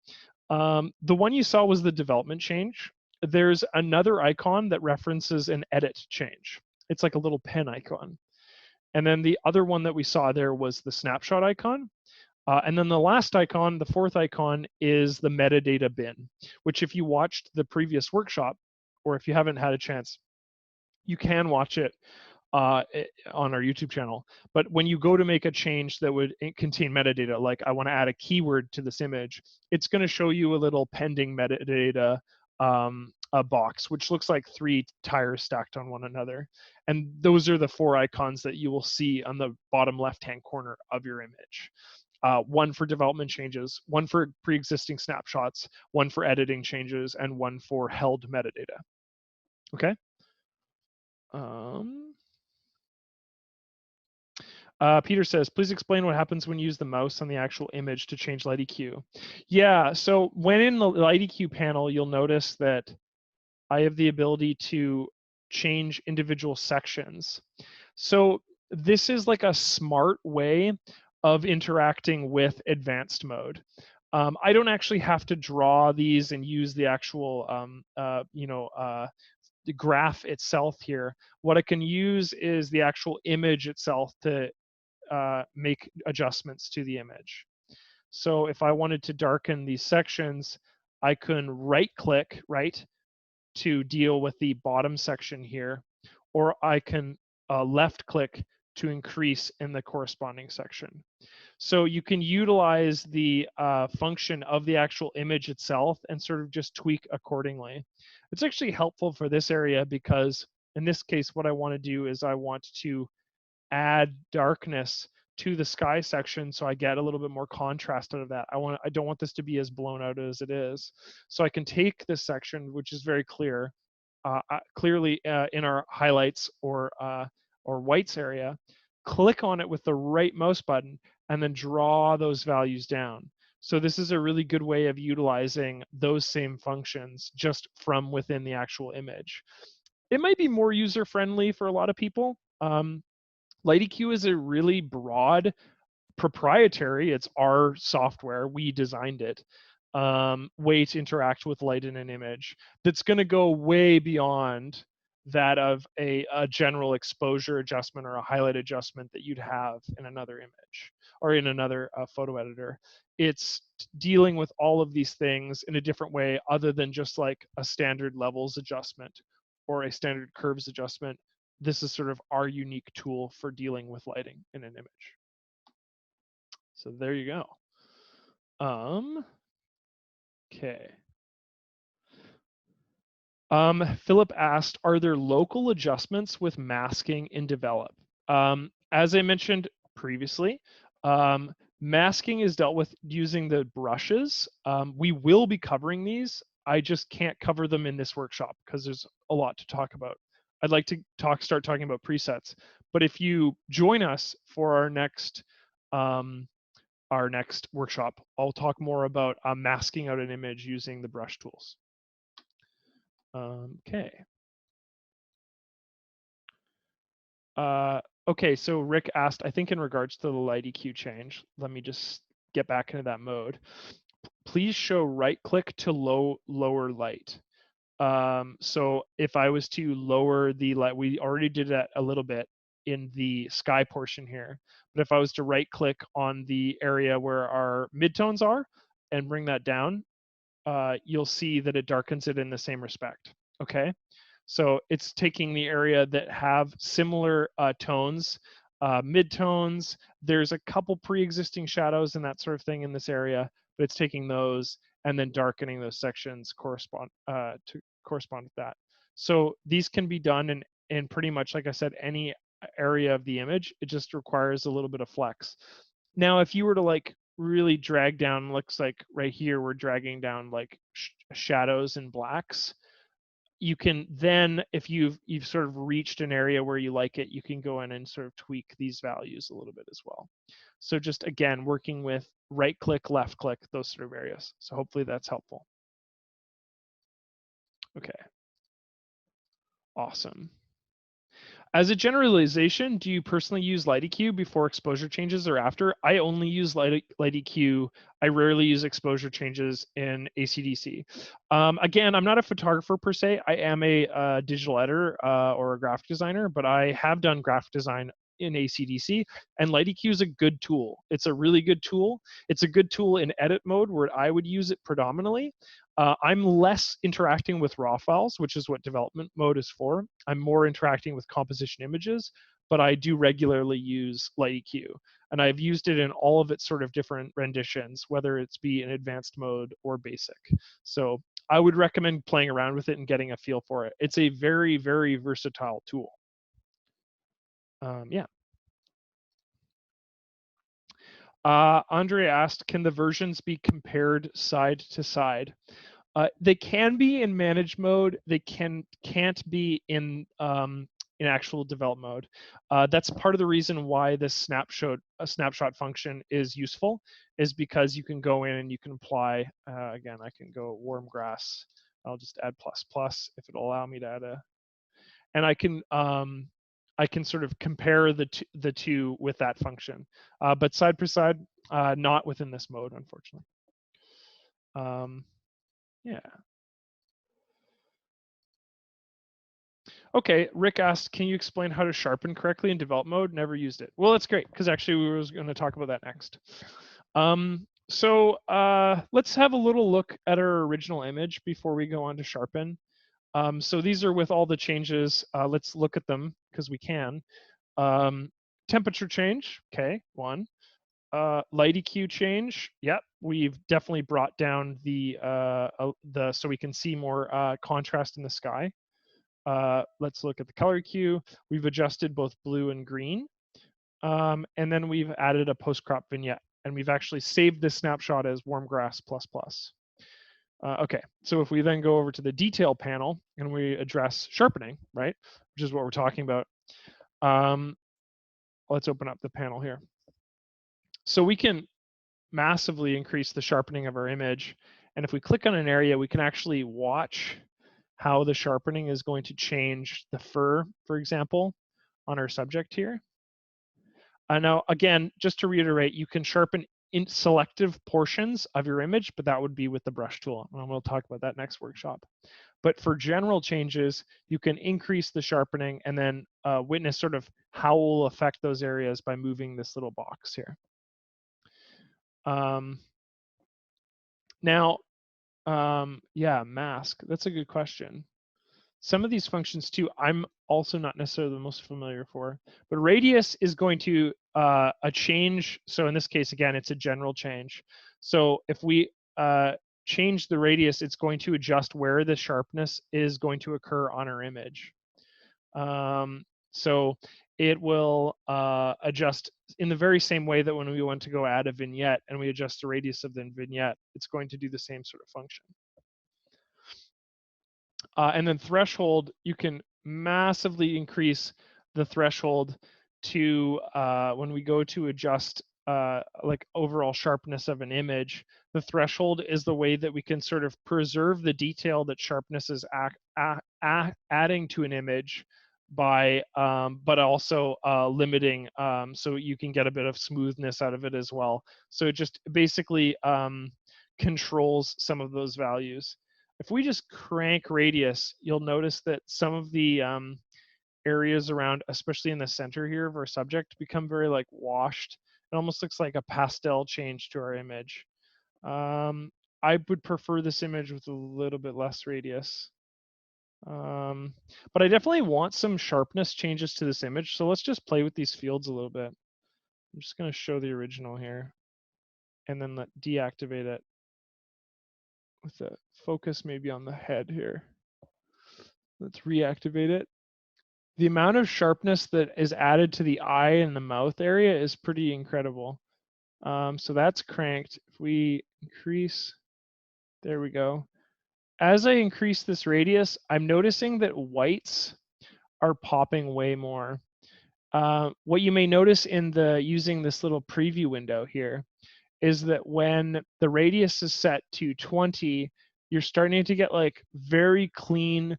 The one you saw was the development change. There's another icon that references an edit change. It's like a little pen icon. And then the other one that we saw there was the snapshot icon. And then the last icon, the 4th icon, is the metadata bin, which if you watched the previous workshop, or if you haven't had a chance, you can watch it on our YouTube channel. But when you go to make a change that would contain metadata, like I want to add a keyword to this image, it's going to show you a little pending metadata a box, which looks like 3 tires stacked on one another. And those are the 4 icons that you will see on the bottom left-hand corner of your image. One for development changes, one for pre-existing snapshots, one for editing changes, and one for held metadata. Okay. Peter says, please explain what happens when you use the mouse on the actual image to change light EQ. Yeah, so when in the light EQ panel, you'll notice that I have the ability to change individual sections. So this is like a smart way of interacting with advanced mode. I don't actually have to draw these and use the actual, the graph itself here. What I can use is the actual image itself to make adjustments to the image. So if I wanted to darken these sections, I can right-click, right, to deal with the bottom section here, or I can left click to increase in the corresponding section. So you can utilize the function of the actual image itself and sort of just tweak accordingly. It's actually helpful for this area because in this case, what I want to do is I want to add darkness to the sky section so I get a little bit more contrast out of that. I don't want this to be as blown out as it is. So I can take this section, which is very clear, clearly in our highlights or whites area, click on it with the right mouse button, and then draw those values down. So this is a really good way of utilizing those same functions just from within the actual image. It might be more user-friendly for a lot of people. LightEQ is a really broad proprietary, it's our software, we designed it, way to interact with light in an image that's going to go way beyond that of a general exposure adjustment or a highlight adjustment that you'd have in another image or in another photo editor. It's dealing with all of these things in a different way other than just like a standard levels adjustment or a standard curves adjustment. This is sort of our unique tool for dealing with lighting in an image. So there you go. Okay. Philip asked, are there local adjustments with masking in develop? As I mentioned previously, masking is dealt with using the brushes. We will be covering these. I just can't cover them in this workshop because there's a lot to talk about. I'd like to start talking about presets, but if you join us for our next workshop, I'll talk more about masking out an image using the brush tools. Okay. Okay, so Rick asked, I think in regards to the light EQ change, let me just get back into that mode. Please show right click to lower light. So if I was to lower the light, we already did that a little bit in the sky portion here, but if I was to right click on the area where our midtones are and bring that down, you'll see that it darkens it in the same respect. Okay, so it's taking the area that have similar tones, midtones. There's a couple pre-existing shadows and that sort of thing in this area, but it's taking those and then darkening those sections to correspond with that. So these can be done in pretty much, like I said, any area of the image. It just requires a little bit of flex. Now, if you were to like really drag down, looks like right here, we're dragging down like shadows and blacks. You can then, if you've sort of reached an area where you like it, you can go in and sort of tweak these values a little bit as well. So just again, working with right click, left click, those sort of areas. So hopefully that's helpful. Okay. Awesome. As a generalization, do you personally use light EQ before exposure changes or after? I only use light EQ. I rarely use exposure changes in ACDSee. Again, I'm not a photographer per se. I am a digital editor or a graphic designer, but I have done graphic design in ACDSee, and light EQ is a good tool. It's a really good tool. It's a good tool in edit mode where I would use it predominantly. I'm less interacting with raw files, which is what development mode is for. I'm more interacting with composition images, but I do regularly use light EQ. And I've used it in all of its sort of different renditions, whether it's be in advanced mode or basic. So I would recommend playing around with it and getting a feel for it. It's a very, very versatile tool. Yeah. Andre asked, can the versions be compared side to side? They can be in manage mode. They can't be in actual develop mode. That's part of the reason why this snapshot function is useful, is because you can go in and you can apply. Again, I can go warm grass. I'll just add ++ if it'll allow me to add a, and I can sort of compare the two with that function, but side per side, not within this mode, unfortunately. Yeah. Okay, Rick asked, can you explain how to sharpen correctly in develop mode? Never used it. Well, that's great, because actually we were going to talk about that next. So let's have a little look at our original image before we go on to sharpen. So these are with all the changes. Let's look at them because we can. Temperature change, okay, 1. Light EQ change, yep, we've definitely brought down the so we can see more contrast in the sky. Let's look at the color EQ. We've adjusted both blue and green. And then we've added a post-crop vignette, and we've actually saved this snapshot as warm grass ++. Okay, so if we then go over to the detail panel and we address sharpening, right, which is what we're talking about, let's open up the panel here. So we can massively increase the sharpening of our image. And if we click on an area, we can actually watch how the sharpening is going to change the fur, for example, on our subject here. Now, again, just to reiterate, you can sharpen in selective portions of your image, but that would be with the brush tool. And we'll talk about that next workshop. But for general changes, you can increase the sharpening and then witness sort of how it will affect those areas by moving this little box here. Now, yeah, mask. That's a good question. Some of these functions too, I'm also not necessarily the most familiar for, but radius is going to a change. So in this case, again, it's a general change. So if we change the radius, it's going to adjust where the sharpness is going to occur on our image. So it will adjust in the very same way that when we want to go add a vignette and we adjust the radius of the vignette, it's going to do the same sort of function. And then threshold, you can massively increase the threshold to when we go to adjust like overall sharpness of an image. The threshold is the way that we can sort of preserve the detail that sharpness is adding to an image by but also limiting so you can get a bit of smoothness out of it as well. So it just basically controls some of those values. If we just crank radius, you'll notice that some of the areas around, especially in the center here of our subject, become very like washed. It almost looks like a pastel change to our image. I would prefer this image with a little bit less radius. But I definitely want some sharpness changes to this image. So let's just play with these fields a little bit. I'm just going to show the original here and then deactivate it with the focus maybe on the head here. Let's reactivate it. The amount of sharpness that is added to the eye and the mouth area is pretty incredible. So that's cranked. If we increase, there we go. As I increase this radius, I'm noticing that whites are popping way more. What you may notice in using this little preview window here is that when the radius is set to 20, you're starting to get like very clean,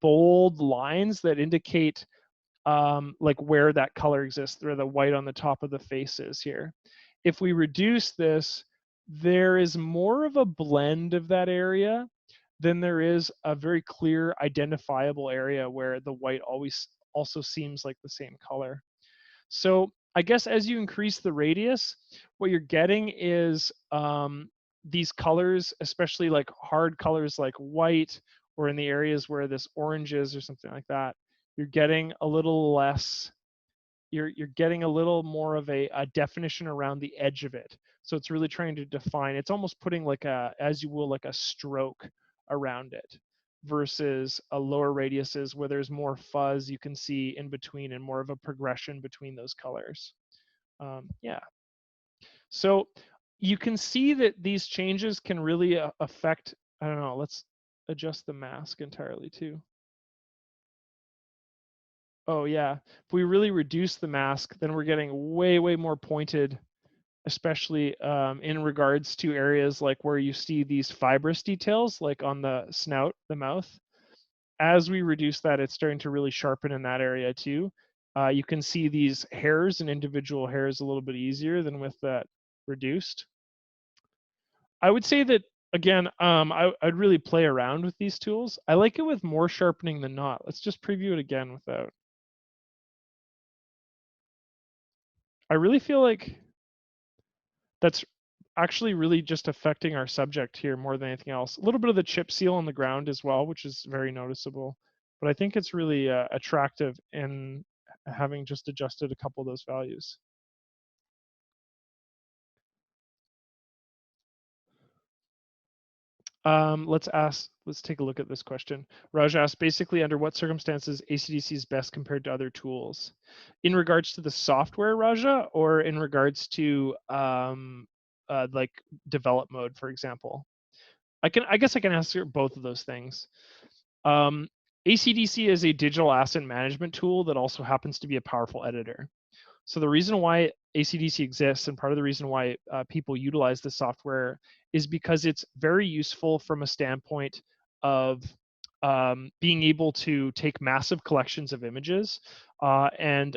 bold lines that indicate like where that color exists, where the white on the top of the face is here. If we reduce this, there is more of a blend of that area than there is a very clear identifiable area where the white always also seems like the same color. So I guess as you increase the radius, what you're getting is these colors, especially like hard colors like white, or in the areas where this orange is or something like that, you're getting a little less, you're getting a little more of a definition around the edge of it. So it's really trying to define, it's almost putting like as you will, like a stroke around it, versus a lower radiuses where there's more fuzz you can see in between and more of a progression between those colors. Yeah. So you can see that these changes can really affect, I don't know, let's adjust the mask entirely too. Oh yeah, if we really reduce the mask, then we're getting way, way more pointed, especially in regards to areas like where you see these fibrous details, like on the snout, the mouth. As we reduce that, it's starting to really sharpen in that area too. You can see these hairs and individual hairs a little bit easier than with that reduced. I would say that, again, I'd really play around with these tools. I like it with more sharpening than not. Let's just preview it again without. I really feel like that's, actually really just affecting our subject here more than anything else. A little bit of the chip seal on the ground as well, which is very noticeable. But I think it's really attractive in having just adjusted a couple of those values. Let's take a look at this question. Raj asked, basically, under what circumstances ACDSee is best compared to other tools? In regards to the software, Raja, or in regards to like develop mode, for example? I guess I can answer both of those things. ACDSee is a digital asset management tool that also happens to be a powerful editor. So the reason why ACDSee exists, and part of the reason why people utilize the software, is because it's very useful from a standpoint of being able to take massive collections of images and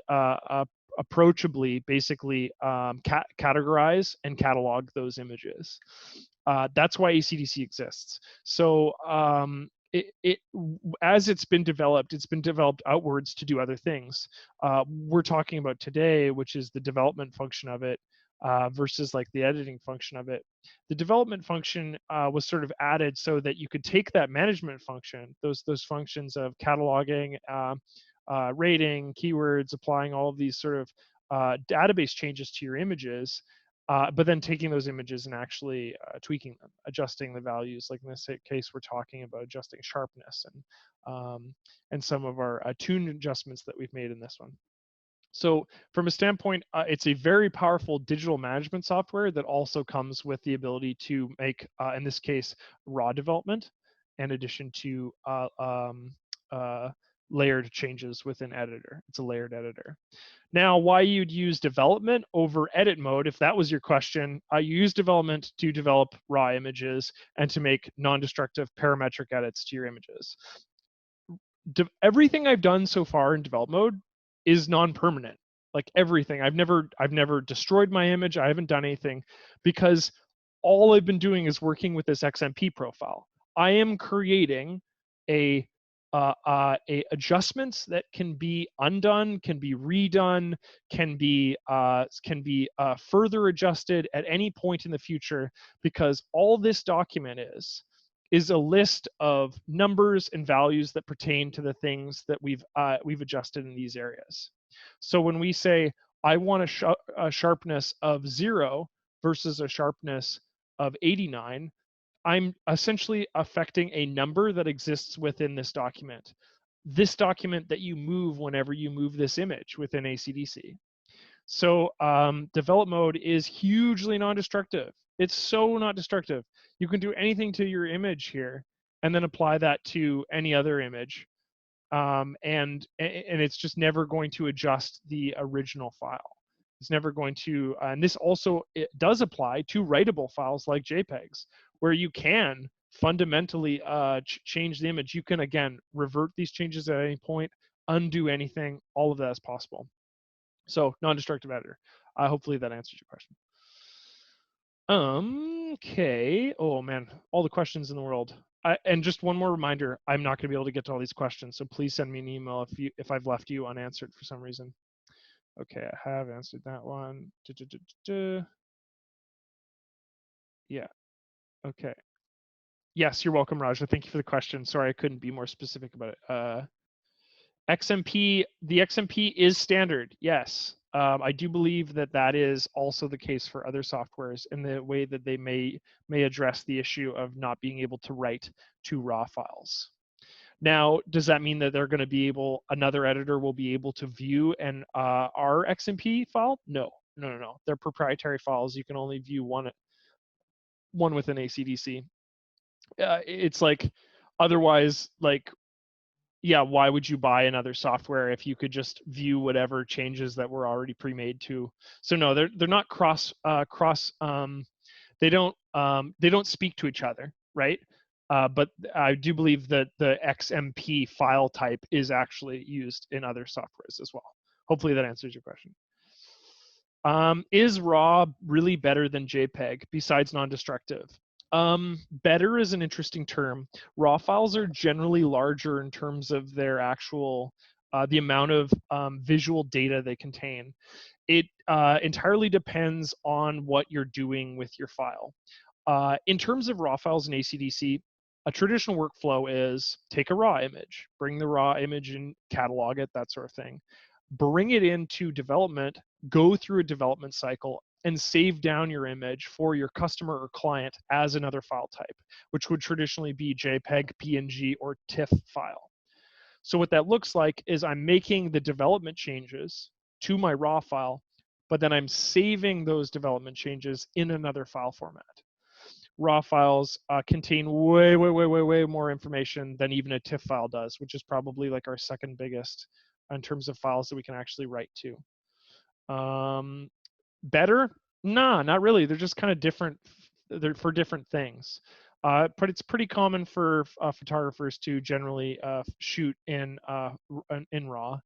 approachably, basically categorize and catalog those images. That's why ACDSee exists. So as it's been developed outwards to do other things. We're talking about today, which is the development function of it versus like the editing function of it. The development function was sort of added so that you could take that management function, those functions of cataloging, rating, keywords, applying all of these sort of database changes to your images, but then taking those images and actually tweaking them, adjusting the values. Like in this case, we're talking about adjusting sharpness and some of our tune adjustments that we've made in this one. So from a standpoint, it's a very powerful digital management software that also comes with the ability to make, in this case, raw development, in addition to layered changes within editor. It's a layered editor. Now, why you'd use development over edit mode, if that was your question, you use development to develop raw images and to make non-destructive parametric edits to your images. Everything I've done so far in develop mode is non-permanent. Like everything. I've never destroyed my image. I haven't done anything because all I've been doing is working with this XMP profile. I am creating a adjustments that can be undone, can be redone, can be further adjusted at any point in the future, because all this document is a list of numbers and values that pertain to the things that we've adjusted in these areas. So when we say I want a sharpness of 0 versus a sharpness of 89, I'm essentially affecting a number that exists within this document that you move whenever you move this image within ACDSee. So develop mode is hugely non-destructive. It's so not destructive. You can do anything to your image here and then apply that to any other image. And it's just never going to adjust the original file. It's never going to, and this also it does apply to writable files like JPEGs, where you can fundamentally change the image. You can, again, revert these changes at any point, undo anything, all of that is possible. So non-destructive editor. Hopefully that answers your question. Okay. Oh man, all the questions in the world. And just one more reminder, I'm not going to be able to get to all these questions, so please send me an email if I've left you unanswered for some reason. Okay, I have answered that one. Yeah. Okay. Yes, you're welcome, Raja. Thank you for the question. Sorry, I couldn't be more specific about it. XMP, the XMP is standard. Yes. I do believe that that is also the case for other softwares in the way that they may address the issue of not being able to write to raw files. Now, does that mean that they're going to be able, another editor will be able to view an our XMP file? No. They're proprietary files. You can only view one within ACDSee. It's like, otherwise, like, yeah, why would you buy another software if you could just view whatever changes that were already pre-made to? So no, they're not they don't speak to each other, right? But I do believe that the XMP file type is actually used in other softwares as well. Hopefully that answers your question. Is RAW really better than JPEG besides non-destructive? Better is an interesting term. RAW files are generally larger in terms of their actual the amount of visual data they contain. It entirely depends on what you're doing with your file. In terms of raw files in ACDSee, a traditional workflow is take a raw image, bring the raw image and catalog it, that sort of thing. Bring it into development, go through a development cycle, and save down your image for your customer or client as another file type, which would traditionally be JPEG, PNG, or TIFF file. So what that looks like is I'm making the development changes to my raw file, but then I'm saving those development changes in another file format. Raw files contain way more information than even a TIFF file does, which is probably like our second biggest in terms of files that we can actually write to. Better? Nah, not really. They're just kind of different. They're for different things. But it's pretty common for photographers to generally shoot in RAW,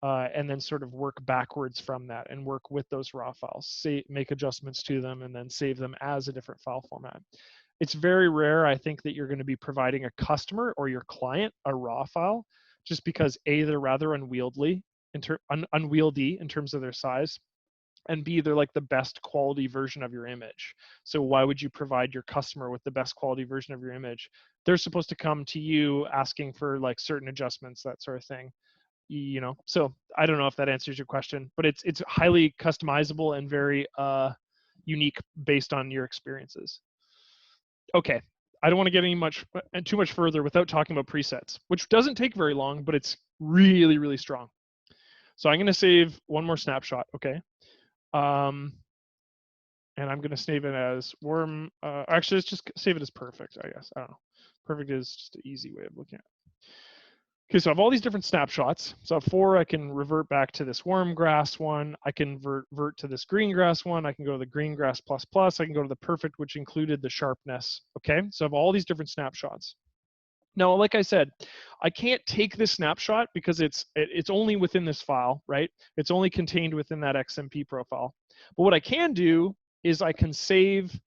and then sort of work backwards from that and work with those raw files, make adjustments to them, and then save them as a different file format. It's very rare, I think, that you're going to be providing a customer or your client a raw file, just because A, they're rather unwieldy in terms of their size, and B, they're like the best quality version of your image. So why would you provide your customer with the best quality version of your image? They're supposed to come to you asking for like certain adjustments, that sort of thing. So I don't know if that answers your question, but it's highly customizable and very unique based on your experiences. Okay, I don't want to get too much further without talking about presets, which doesn't take very long, but it's really strong. So I'm going to save one more snapshot. Okay. And I'm going to save it as worm. Actually, let's just save it as perfect, I guess. I don't know. Perfect is just an easy way of looking at it. Okay, so I have all these different snapshots. So I have 4. I can revert back to this worm grass one. I can revert to this green grass one. I can go to the green grass plus. I can go to the perfect, which included the sharpness. Okay, so I have all these different snapshots. Now, like I said, I can't take this snapshot because it's only within this file, right? It's only contained within that XMP profile. But what I can do is I can save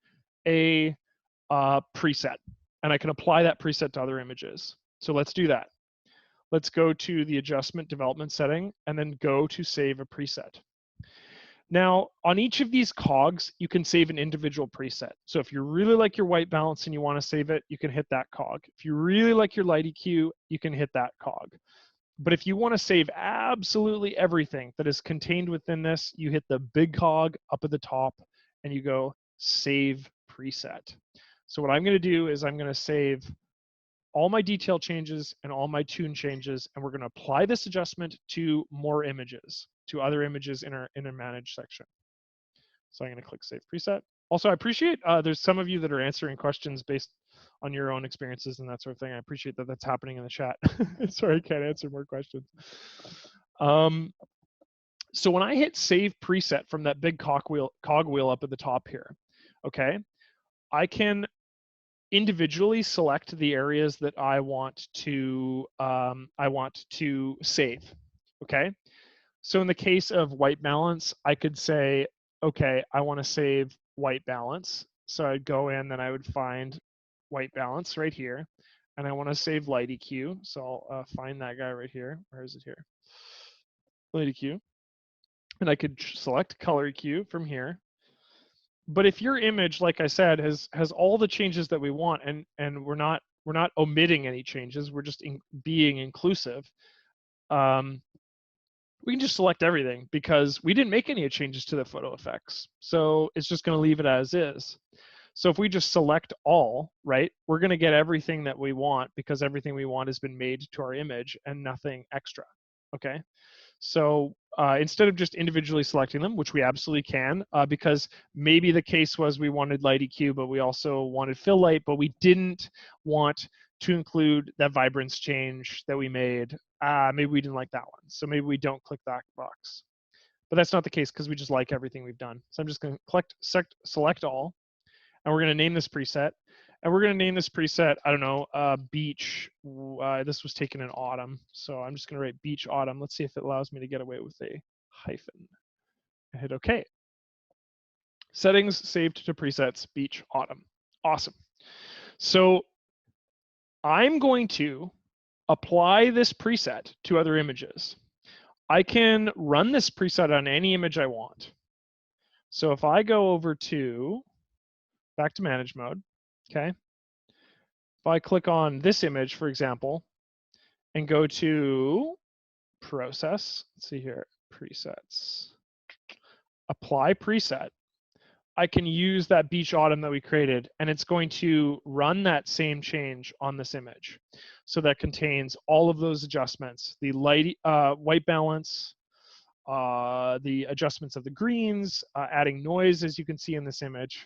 a preset, and I can apply that preset to other images. So let's do that. Let's go to the adjustment development setting and then go to save a preset. Now, on each of these cogs, you can save an individual preset. So if you really like your white balance and you want to save it, you can hit that cog. If you really like your light EQ, you can hit that cog. But if you want to save absolutely everything that is contained within this, you hit the big cog up at the top and you go save preset. So what I'm going to do is I'm going to save all my detail changes and all my tune changes, and we're going to apply this adjustment to more images, to other images in our manage section. So I'm going to click save preset. Also, I appreciate there's some of you that are answering questions based on your own experiences and that sort of thing. I appreciate that that's happening in the chat. Sorry, I can't answer more questions. So when I hit save preset from that big cog wheel up at the top here, okay, I can individually select the areas that I want to save. Okay, so in the case of white balance, I could say, okay, I want to save white balance. So I'd go in, then I would find white balance right here, and I want to save light EQ. So I'll find that guy right here. Where is it here? Light EQ, and I could select color EQ from here. But if your image, like I said, has all the changes that we want, and we're not omitting any changes, we're just being inclusive, we can just select everything because we didn't make any changes to the photo effects. So it's just going to leave it as is. So if we just select all, right, we're going to get everything that we want because everything we want has been made to our image and nothing extra. Okay. So instead of just individually selecting them, which we absolutely can, because maybe the case was we wanted light EQ, but we also wanted fill light, but we didn't want to include that vibrance change that we made. Maybe we didn't like that one. So maybe we don't click that box. But that's not the case because we just like everything we've done. So I'm just going to select all, and we're going to name this preset. And we're going to name this preset, I don't know, beach. This was taken in autumn. So I'm just going to write beach autumn. Let's see if it allows me to get away with a hyphen. I hit OK. Settings saved to presets, beach autumn. Awesome. So I'm going to apply this preset to other images. I can run this preset on any image I want. So if I go over to, back to manage mode, okay? If I click on this image, for example, and go to process, let's see here, presets, apply preset, I can use that beach autumn that we created, and it's going to run that same change on this image. So that contains all of those adjustments, the light, white balance, the adjustments of the greens, adding noise, as you can see in this image.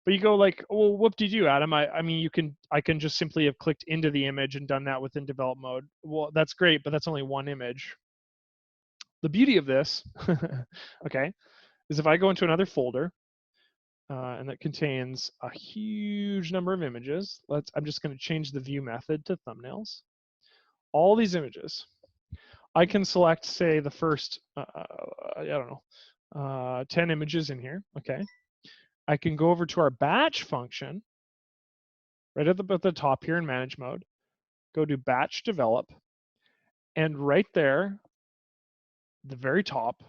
But you go like, well, what did you do, Adam? I mean, I can just simply have clicked into the image and done that within develop mode. Well, that's great, but that's only one image. The beauty of this, okay, is if I go into another folder, and that contains a huge number of images. I'm just going to change the view method to thumbnails. All these images. I can select, say, the first, I don't know, 10 images in here, okay? I can go over to our batch function, right at the top here in manage mode, go to batch develop, and right there, the very top,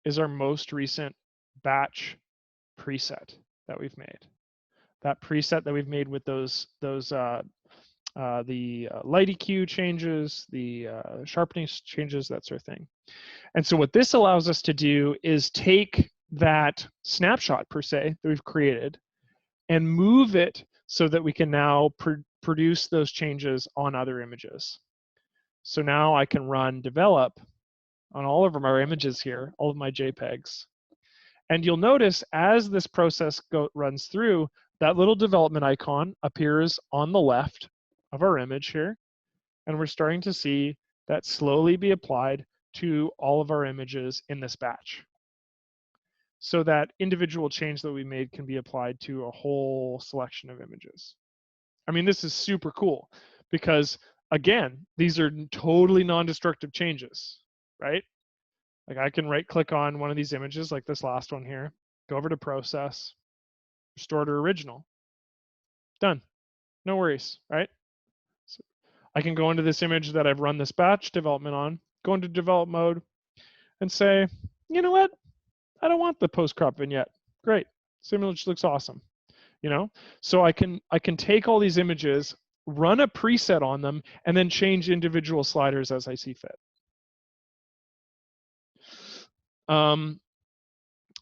is our most recent batch preset that we've made. That preset that we've made with the light EQ changes, the sharpening changes, that sort of thing. And so what this allows us to do is take that snapshot, per se, that we've created and move it so that we can now produce those changes on other images. So now I can run develop on all of our images here, all of my JPEGs. And you'll notice as this process runs through, that little development icon appears on the left of our image here. And we're starting to see that slowly be applied to all of our images in this batch. So that individual change that we made can be applied to a whole selection of images. I mean, this is super cool because, again, these are totally non-destructive changes, right? Like I can right click on one of these images like this last one here, go over to process, restore to original. Done. No worries, right? So I can go into this image that I've run this batch development on, go into develop mode and say, you know what? I don't want the post crop vignette. Great. This image looks awesome. You know? So I can take all these images, run a preset on them, and then change individual sliders as I see fit.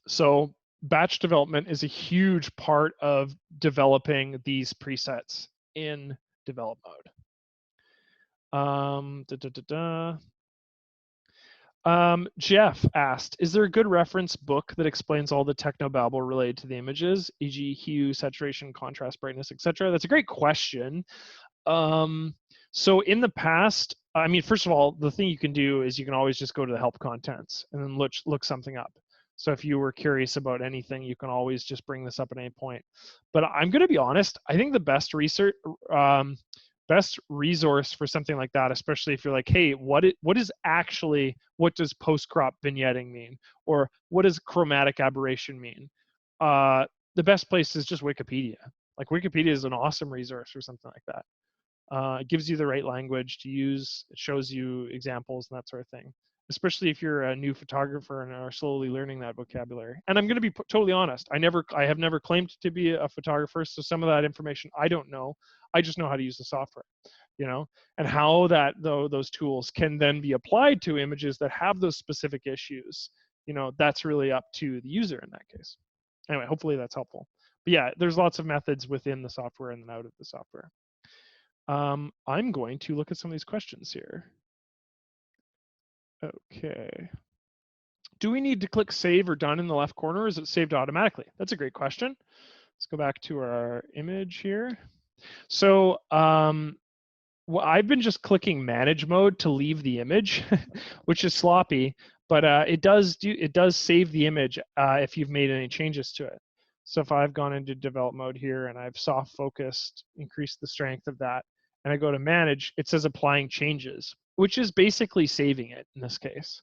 So batch development is a huge part of developing these presets in develop mode. Jeff asked, is there a good reference book that explains all the technobabble related to the images, e.g. hue, saturation, contrast, brightness, etc.? That's a great question. So in the past, I mean, first of all, the thing you can do is you can always just go to the help contents and then look something up. So if you were curious about anything, you can always just bring this up at any point. But I'm going to be honest, I think the best research, best resource for something like that, especially if you're like, hey, what does post-crop vignetting mean? Or what does chromatic aberration mean? The best place is just Wikipedia. Like Wikipedia is an awesome resource for something like that. It gives you the right language to use. It shows you examples and that sort of thing, especially if you're a new photographer and are slowly learning that vocabulary. And I'm going to be totally honest. I have never claimed to be a photographer, so some of that information I don't know. I just know how to use the software, you know, and how those tools can then be applied to images that have those specific issues. You know, that's really up to the user in that case. Anyway, hopefully that's helpful. But yeah, there's lots of methods within the software and out of the software. I'm going to look at some of these questions here. Okay. Do we need to click save or done in the left corner, or is it saved automatically? That's a great question. Let's go back to our image here. So well, I've been just clicking manage mode to leave the image, which is sloppy, but it does save the image if you've made any changes to it. So if I've gone into develop mode here and I've soft focused, increased the strength of that, and I go to manage, it says applying changes, which is basically saving it in this case.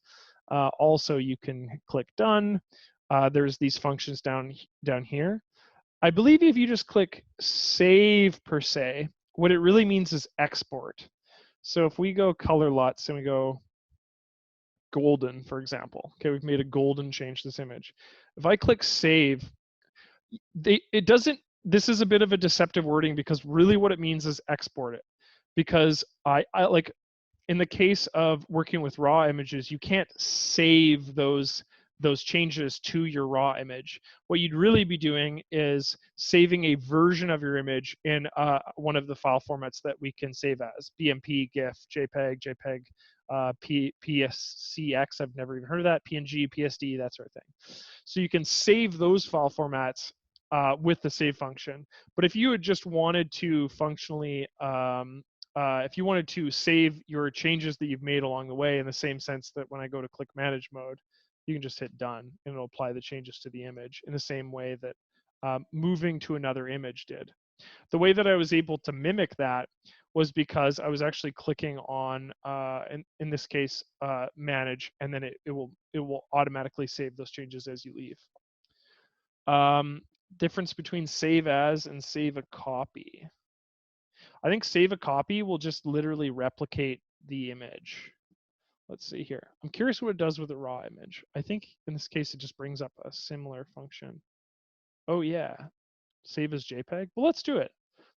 Also, you can click done. There's these functions down here. I believe if you just click save per se, what it really means is export. So if we go color LUTs and we go golden, for example. Okay, we've made a golden change to this image. If I click save, it doesn't, this is a bit of a deceptive wording because really what it means is export it. Because I like, in the case of working with raw images, you can't save those changes to your raw image. What you'd really be doing is saving a version of your image in one of the file formats that we can save as: BMP, GIF, JPEG, PSCX, I've never even heard of that, PNG, PSD, that sort of thing. So you can save those file formats with the save function. But if you had just wanted to functionally if you wanted to save your changes that you've made along the way, in the same sense that when I go to click manage mode, you can just hit done and it'll apply the changes to the image in the same way that moving to another image did. The way that I was able to mimic that was because I was actually clicking on, in this case, manage, and then it will automatically save those changes as you leave. Difference between save as and save a copy. I think save a copy will just literally replicate the image. Let's see here. I'm curious what it does with a raw image. I think in this case, it just brings up a similar function. Oh yeah, save as JPEG. Well, let's do it.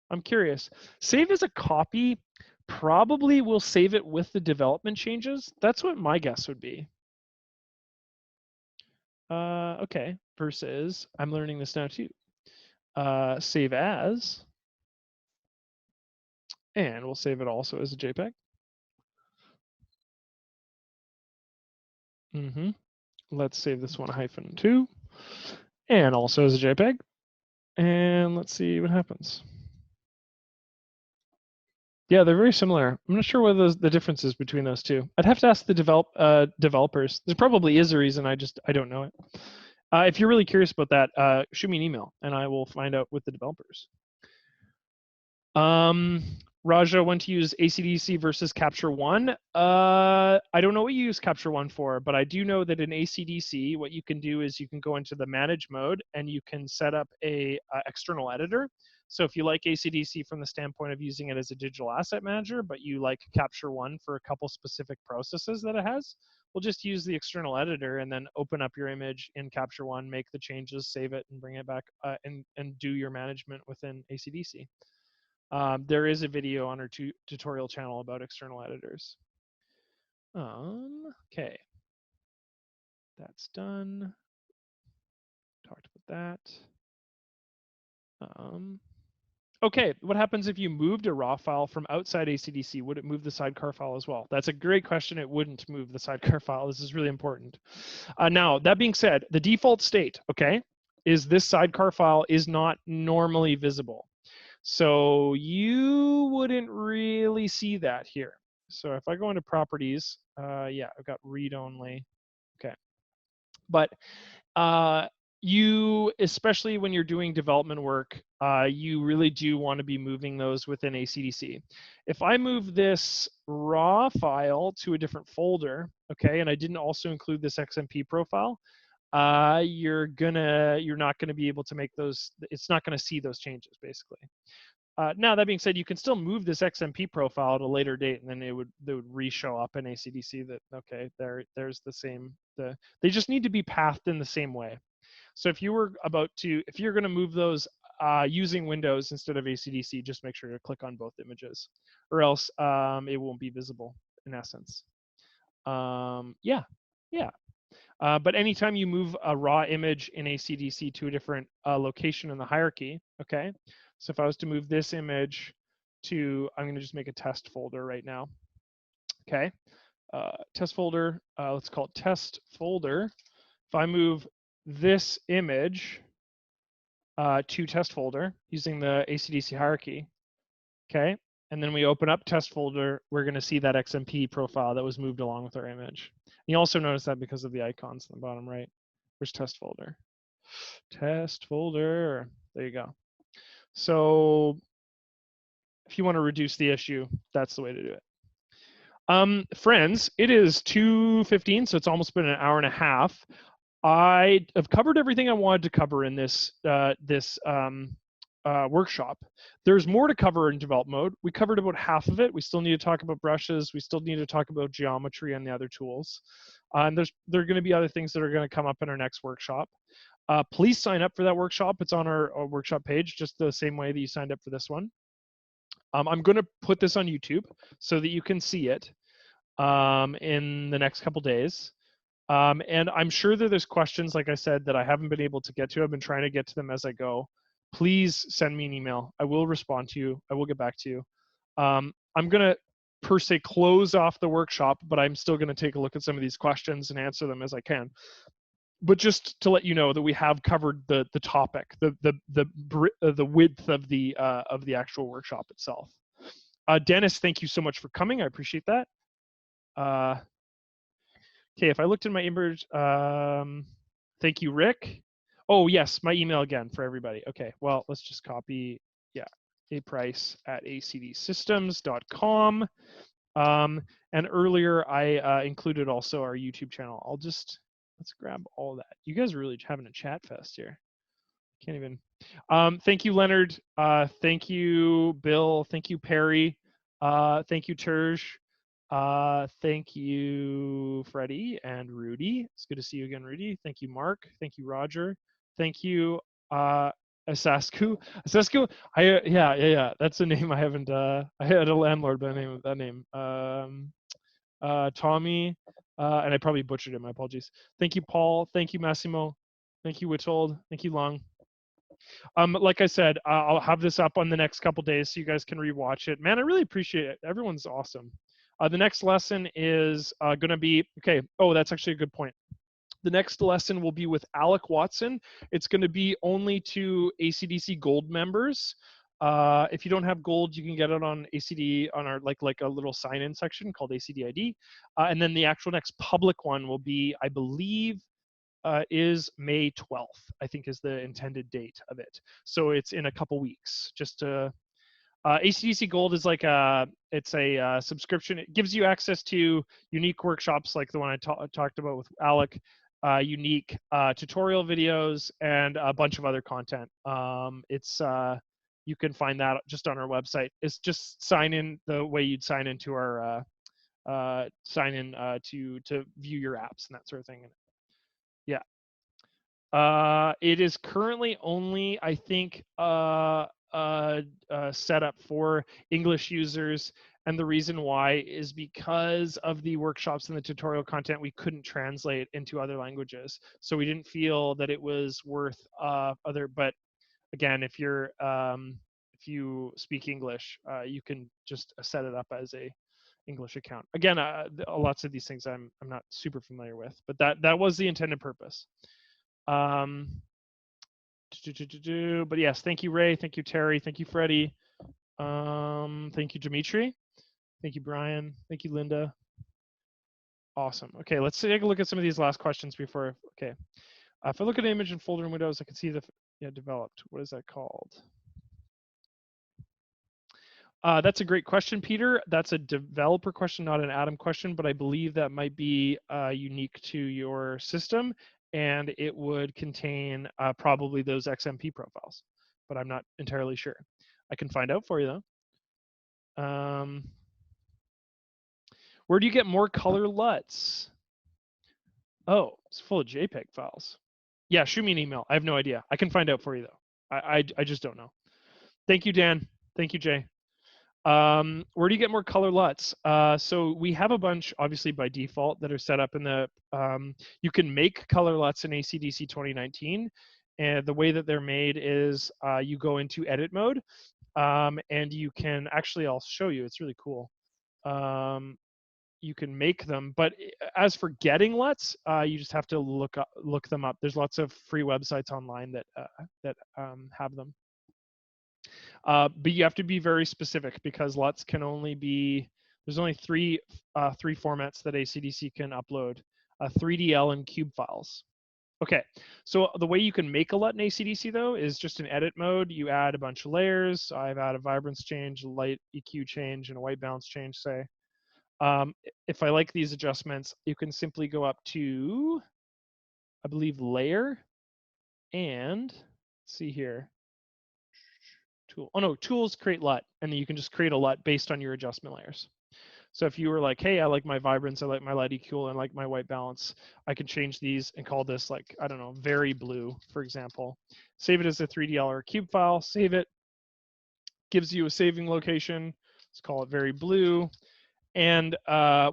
I'm curious. Save as a copy probably will save it with the development changes. That's what my guess would be. Okay, versus, I'm learning this now too. Save as, and we'll save it also as a JPEG. Let's save this one -2 and also as a JPEG. And let's see what happens. Yeah, they're very similar. I'm not sure what the difference is between those two. I'd have to ask the developers. There probably is a reason. I don't know it. If you're really curious about that, shoot me an email and I will find out with the developers. Raja, when to use ACDSee versus Capture One? I don't know what you use Capture One for, but I do know that in ACDSee, what you can do is you can go into the manage mode and you can set up a external editor. So if you like ACDSee from the standpoint of using it as a digital asset manager, but you like Capture One for a couple specific processes that it has, we'll just use the external editor and then open up your image in Capture One, make the changes, save it, and bring it back and do your management within ACDSee. There is a video on our tutorial channel about external editors. Okay, that's done. Talked about that. Okay, what happens if you moved a raw file from outside ACDSee? Would it move the sidecar file as well? That's a great question. It wouldn't move the sidecar file. This is really important. Now, that being said, the default state, okay, is this sidecar file is not normally visible. So you wouldn't really see that here. So if I go into properties, yeah, I've got read only. Okay. But you, especially when you're doing development work, you really do want to be moving those within ACDSee. If I move this raw file to a different folder, okay, and I didn't also include this XMP profile, you're not gonna be able to make those. It's not gonna see those changes basically. Now that being said, you can still move this XMP profile at a later date, and then they would re-show up in ACDSee that okay, there's the same. They just need to be pathed in the same way. So if you're going to move those using Windows instead of ACDSee, just make sure to click on both images, or else it won't be visible in essence. Yeah. But anytime you move a raw image in ACDSee to a different location in the hierarchy, okay? So if I was to move this image to, I'm gonna just make a test folder right now, okay? Test folder, let's call it test folder. If I move this image to test folder using the ACDSee hierarchy, okay? And then we open up test folder, we're gonna see that XMP profile that was moved along with our image. You also notice that because of the icons in the bottom right. Where's test folder? Test folder, there you go. So if you want to reduce the issue, that's the way to do it. Friends, it is 2:15, so it's almost been an hour and a half. I have covered everything I wanted to cover in this workshop. There's more to cover in develop mode. We covered about half of it. We still need to talk about brushes. We still need to talk about geometry and the other tools. And there are going to be other things that are going to come up in our next workshop. Please sign up for that workshop. It's on our workshop page, just the same way that you signed up for this one. I'm going to put this on YouTube so that you can see it in the next couple days. And I'm sure that there's questions, like I said, that I haven't been able to get to. I've been trying to get to them as I go. Please send me an email. I will respond to you. I will get back to you. I'm going to, per se, close off the workshop, but I'm still going to take a look at some of these questions and answer them as I can. But just to let you know that we have covered the topic, the width of the actual workshop itself. Dennis, thank you so much for coming. I appreciate that. Okay, if I looked in my image, thank you, Rick. Oh, yes, my email again for everybody. Okay, well, let's just copy, yeah, aprice@acdsystems.com. And earlier I included also our YouTube channel. Let's grab all that. You guys are really having a chat fest here. Can't even. Thank you, Leonard. Thank you, Bill. Thank you, Perry. Thank you, Terj. Thank you, Freddie and Rudy. It's good to see you again, Rudy. Thank you, Mark. Thank you, Roger. Thank you, Asasku. Asasku. Yeah. That's a name I haven't. I had a landlord by the name of that name. Tommy. And I probably butchered it. My apologies. Thank you, Paul. Thank you, Massimo. Thank you, Witold. Thank you, Long. Like I said, I'll have this up on the next couple days so you guys can rewatch it. Man, I really appreciate it. Everyone's awesome. The next lesson is going to be, okay, oh, that's actually a good point. The next lesson will be with Alec Watson. It's going to be only to ACDSee Gold members. If you don't have gold, you can get it on ACD on our like a little sign-in section called ACDID. And then the actual next public one will be, I believe, is May 12th, I think is the intended date of it. So it's in a couple weeks. Just to ACDSee Gold is like it's a subscription. It gives you access to unique workshops like the one I talked about with Alec, unique tutorial videos, and a bunch of other content. You can find that just on our website. It's just sign in the way you'd sign into our sign in to view your apps and that sort of thing. Yeah. It is currently only, I think, set up for English users. And the reason why is because of the workshops and the tutorial content we couldn't translate into other languages. So we didn't feel that it was worth but again, if you speak English, you can just set it up as a English account. Again, lots of these things I'm not super familiar with, but that was the intended purpose. But yes, thank you, Ray. Thank you, Terry. Thank you, Freddie. Thank you, Dimitri. Thank you, Brian. Thank you, Linda. Awesome. Okay, let's take a look at some of these last questions before. Okay, if I look at an image in folder in Windows, I can see the developed. What is that called? That's a great question, Peter. That's a developer question, not an Atom question, but I believe that might be unique to your system, and it would contain probably those XMP profiles, but I'm not entirely sure. I can find out for you, though. Where do you get more color LUTs? Oh, it's full of JPEG files. Yeah, shoot me an email. I have no idea. I can find out for you, though. I just don't know. Thank you, Dan. Thank you, Jay. Where do you get more color LUTs? So we have a bunch, obviously by default, that are set up in the. You can make color LUTs in ACDSee 2019, and the way that they're made is you go into edit mode, and you can actually. I'll show you. It's really cool. You can make them, but as for getting LUTs, you just have to look them up. There's lots of free websites online that have them. But you have to be very specific because LUTs can only be, there's only three formats that ACDSee can upload, 3DL and cube files. Okay, so the way you can make a LUT in ACDSee though is just in edit mode. You add a bunch of layers. I've added a vibrance change, a light EQ change, and a white balance change, say. If I like these adjustments, you can simply go up to, I believe, layer, and see here. tool. Oh no, tools create LUT, and then you can just create a LUT based on your adjustment layers. So if you were like, hey, I like my vibrance, I like my light EQ, I like my white balance, I can change these and call this like, I don't know, very blue, for example. Save it as a 3D or cube file, save it, gives you a saving location. Let's call it very blue. And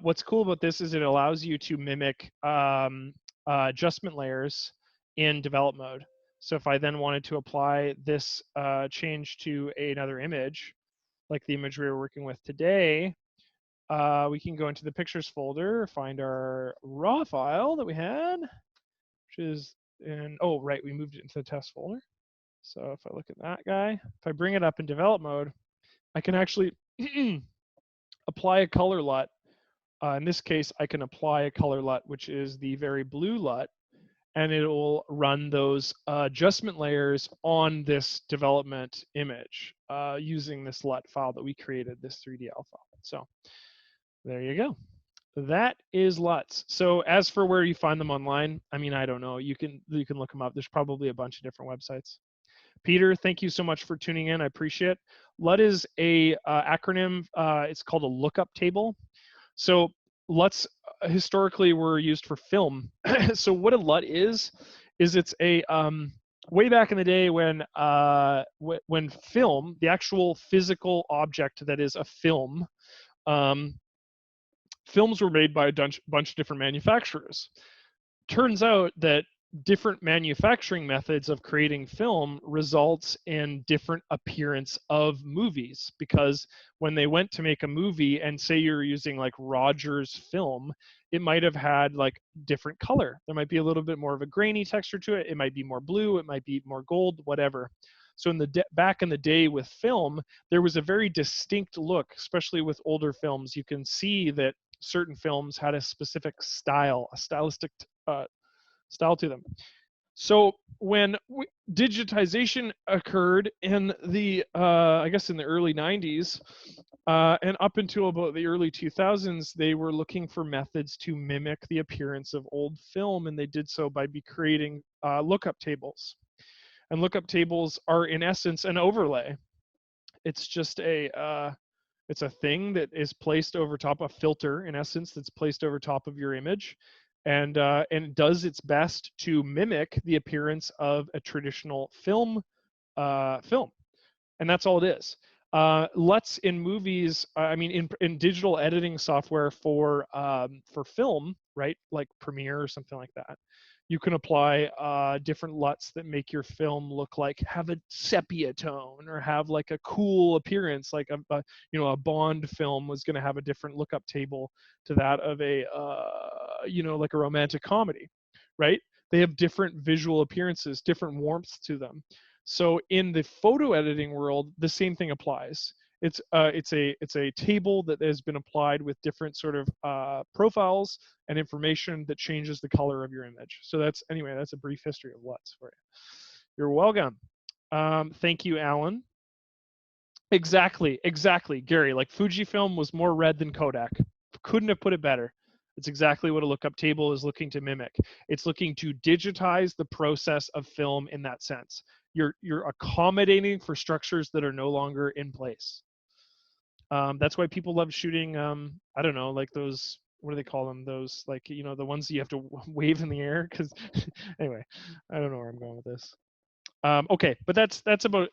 what's cool about this is it allows you to mimic adjustment layers in develop mode. So if I then wanted to apply this change to another image, like the image we were working with today, we can go into the pictures folder, find our raw file that we had, which is in, oh, right, we moved it into the test folder. So if I look at that guy, if I bring it up in develop mode, I can actually apply a color LUT. In this case, I can apply a color LUT, which is the very blue LUT, and it will run those adjustment layers on this development image using this LUT file that we created, this 3DL file. So there you go. That is LUTs. So as for where you find them online, I mean, I don't know. You can look them up. There's probably a bunch of different websites. Peter, thank you so much for tuning in. I appreciate it. LUT is a acronym. It's called a lookup table. So LUTs historically were used for film. So what a LUT is it's a way back in the day when film, the actual physical object that is a film, films were made by a bunch of different manufacturers. Turns out that different manufacturing methods of creating film results in different appearance of movies, because when they went to make a movie, and say you're using like Rogers film, it might have had like different color. There might be a little bit more of a grainy texture to it. It might be more blue, it might be more gold, whatever. So in the back in the day with film, there was a very distinct look, especially with older films. You can see that certain films had a specific style, a stylistic style to them. So when digitization occurred in the, I guess in the early 90s, and up until about the early 2000s, they were looking for methods to mimic the appearance of old film, and they did so by creating lookup tables. And lookup tables are in essence an overlay. It's just it's a thing that is placed over top, a filter in essence that's placed over top of your image, and it does its best to mimic the appearance of a traditional film, and that's all it is. LUTs in movies, I mean, in digital editing software for film, right, like Premiere or something like that, you can apply different LUTs that make your film look like, have a sepia tone or have like a cool appearance, like a Bond film was going to have a different lookup table to that of a like a romantic comedy, right? They have different visual appearances, different warmth to them. So in the photo editing world, the same thing applies. It's a table that has been applied with different sort of profiles and information that changes the color of your image. So that's a brief history of LUTs for you. You're welcome. Thank you, Alan. Exactly, Gary. Like Fujifilm was more red than Kodak. Couldn't have put it better. It's exactly what a lookup table is looking to mimic. It's looking to digitize the process of film in that sense. You're accommodating for structures that are no longer in place. That's why people love shooting. I don't know, like those. What do they call them? Those, like, the ones that you have to wave in the air. Because anyway, I don't know where I'm going with this. Okay, but that's good.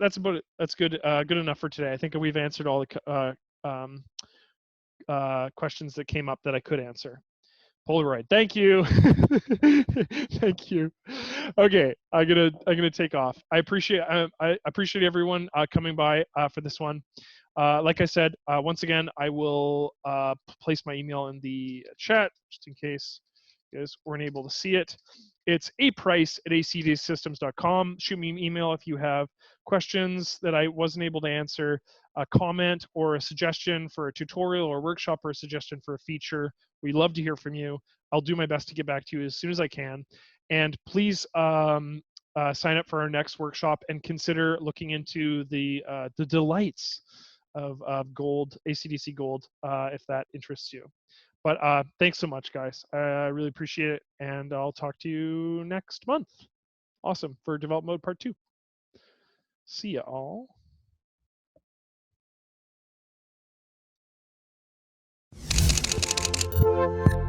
Good enough for today. I think we've answered all the questions that came up that I could answer. Polaroid. Thank you. Thank you. Okay, I'm gonna take off. I appreciate everyone coming by for this one. Like I said, once again, I will place my email in the chat just in case you guys weren't able to see it. It's aprice@acdsystems.com. Shoot me an email if you have questions that I wasn't able to answer, a comment or a suggestion for a tutorial or workshop, or a suggestion for a feature. We love to hear from you. I'll do my best to get back to you as soon as I can. And please sign up for our next workshop and consider looking into the delights of gold, ACDSee gold, if that interests you. But thanks so much, guys. I really appreciate it. And I'll talk to you next month. Awesome, for Develop Mode Part 2. See ya all. you.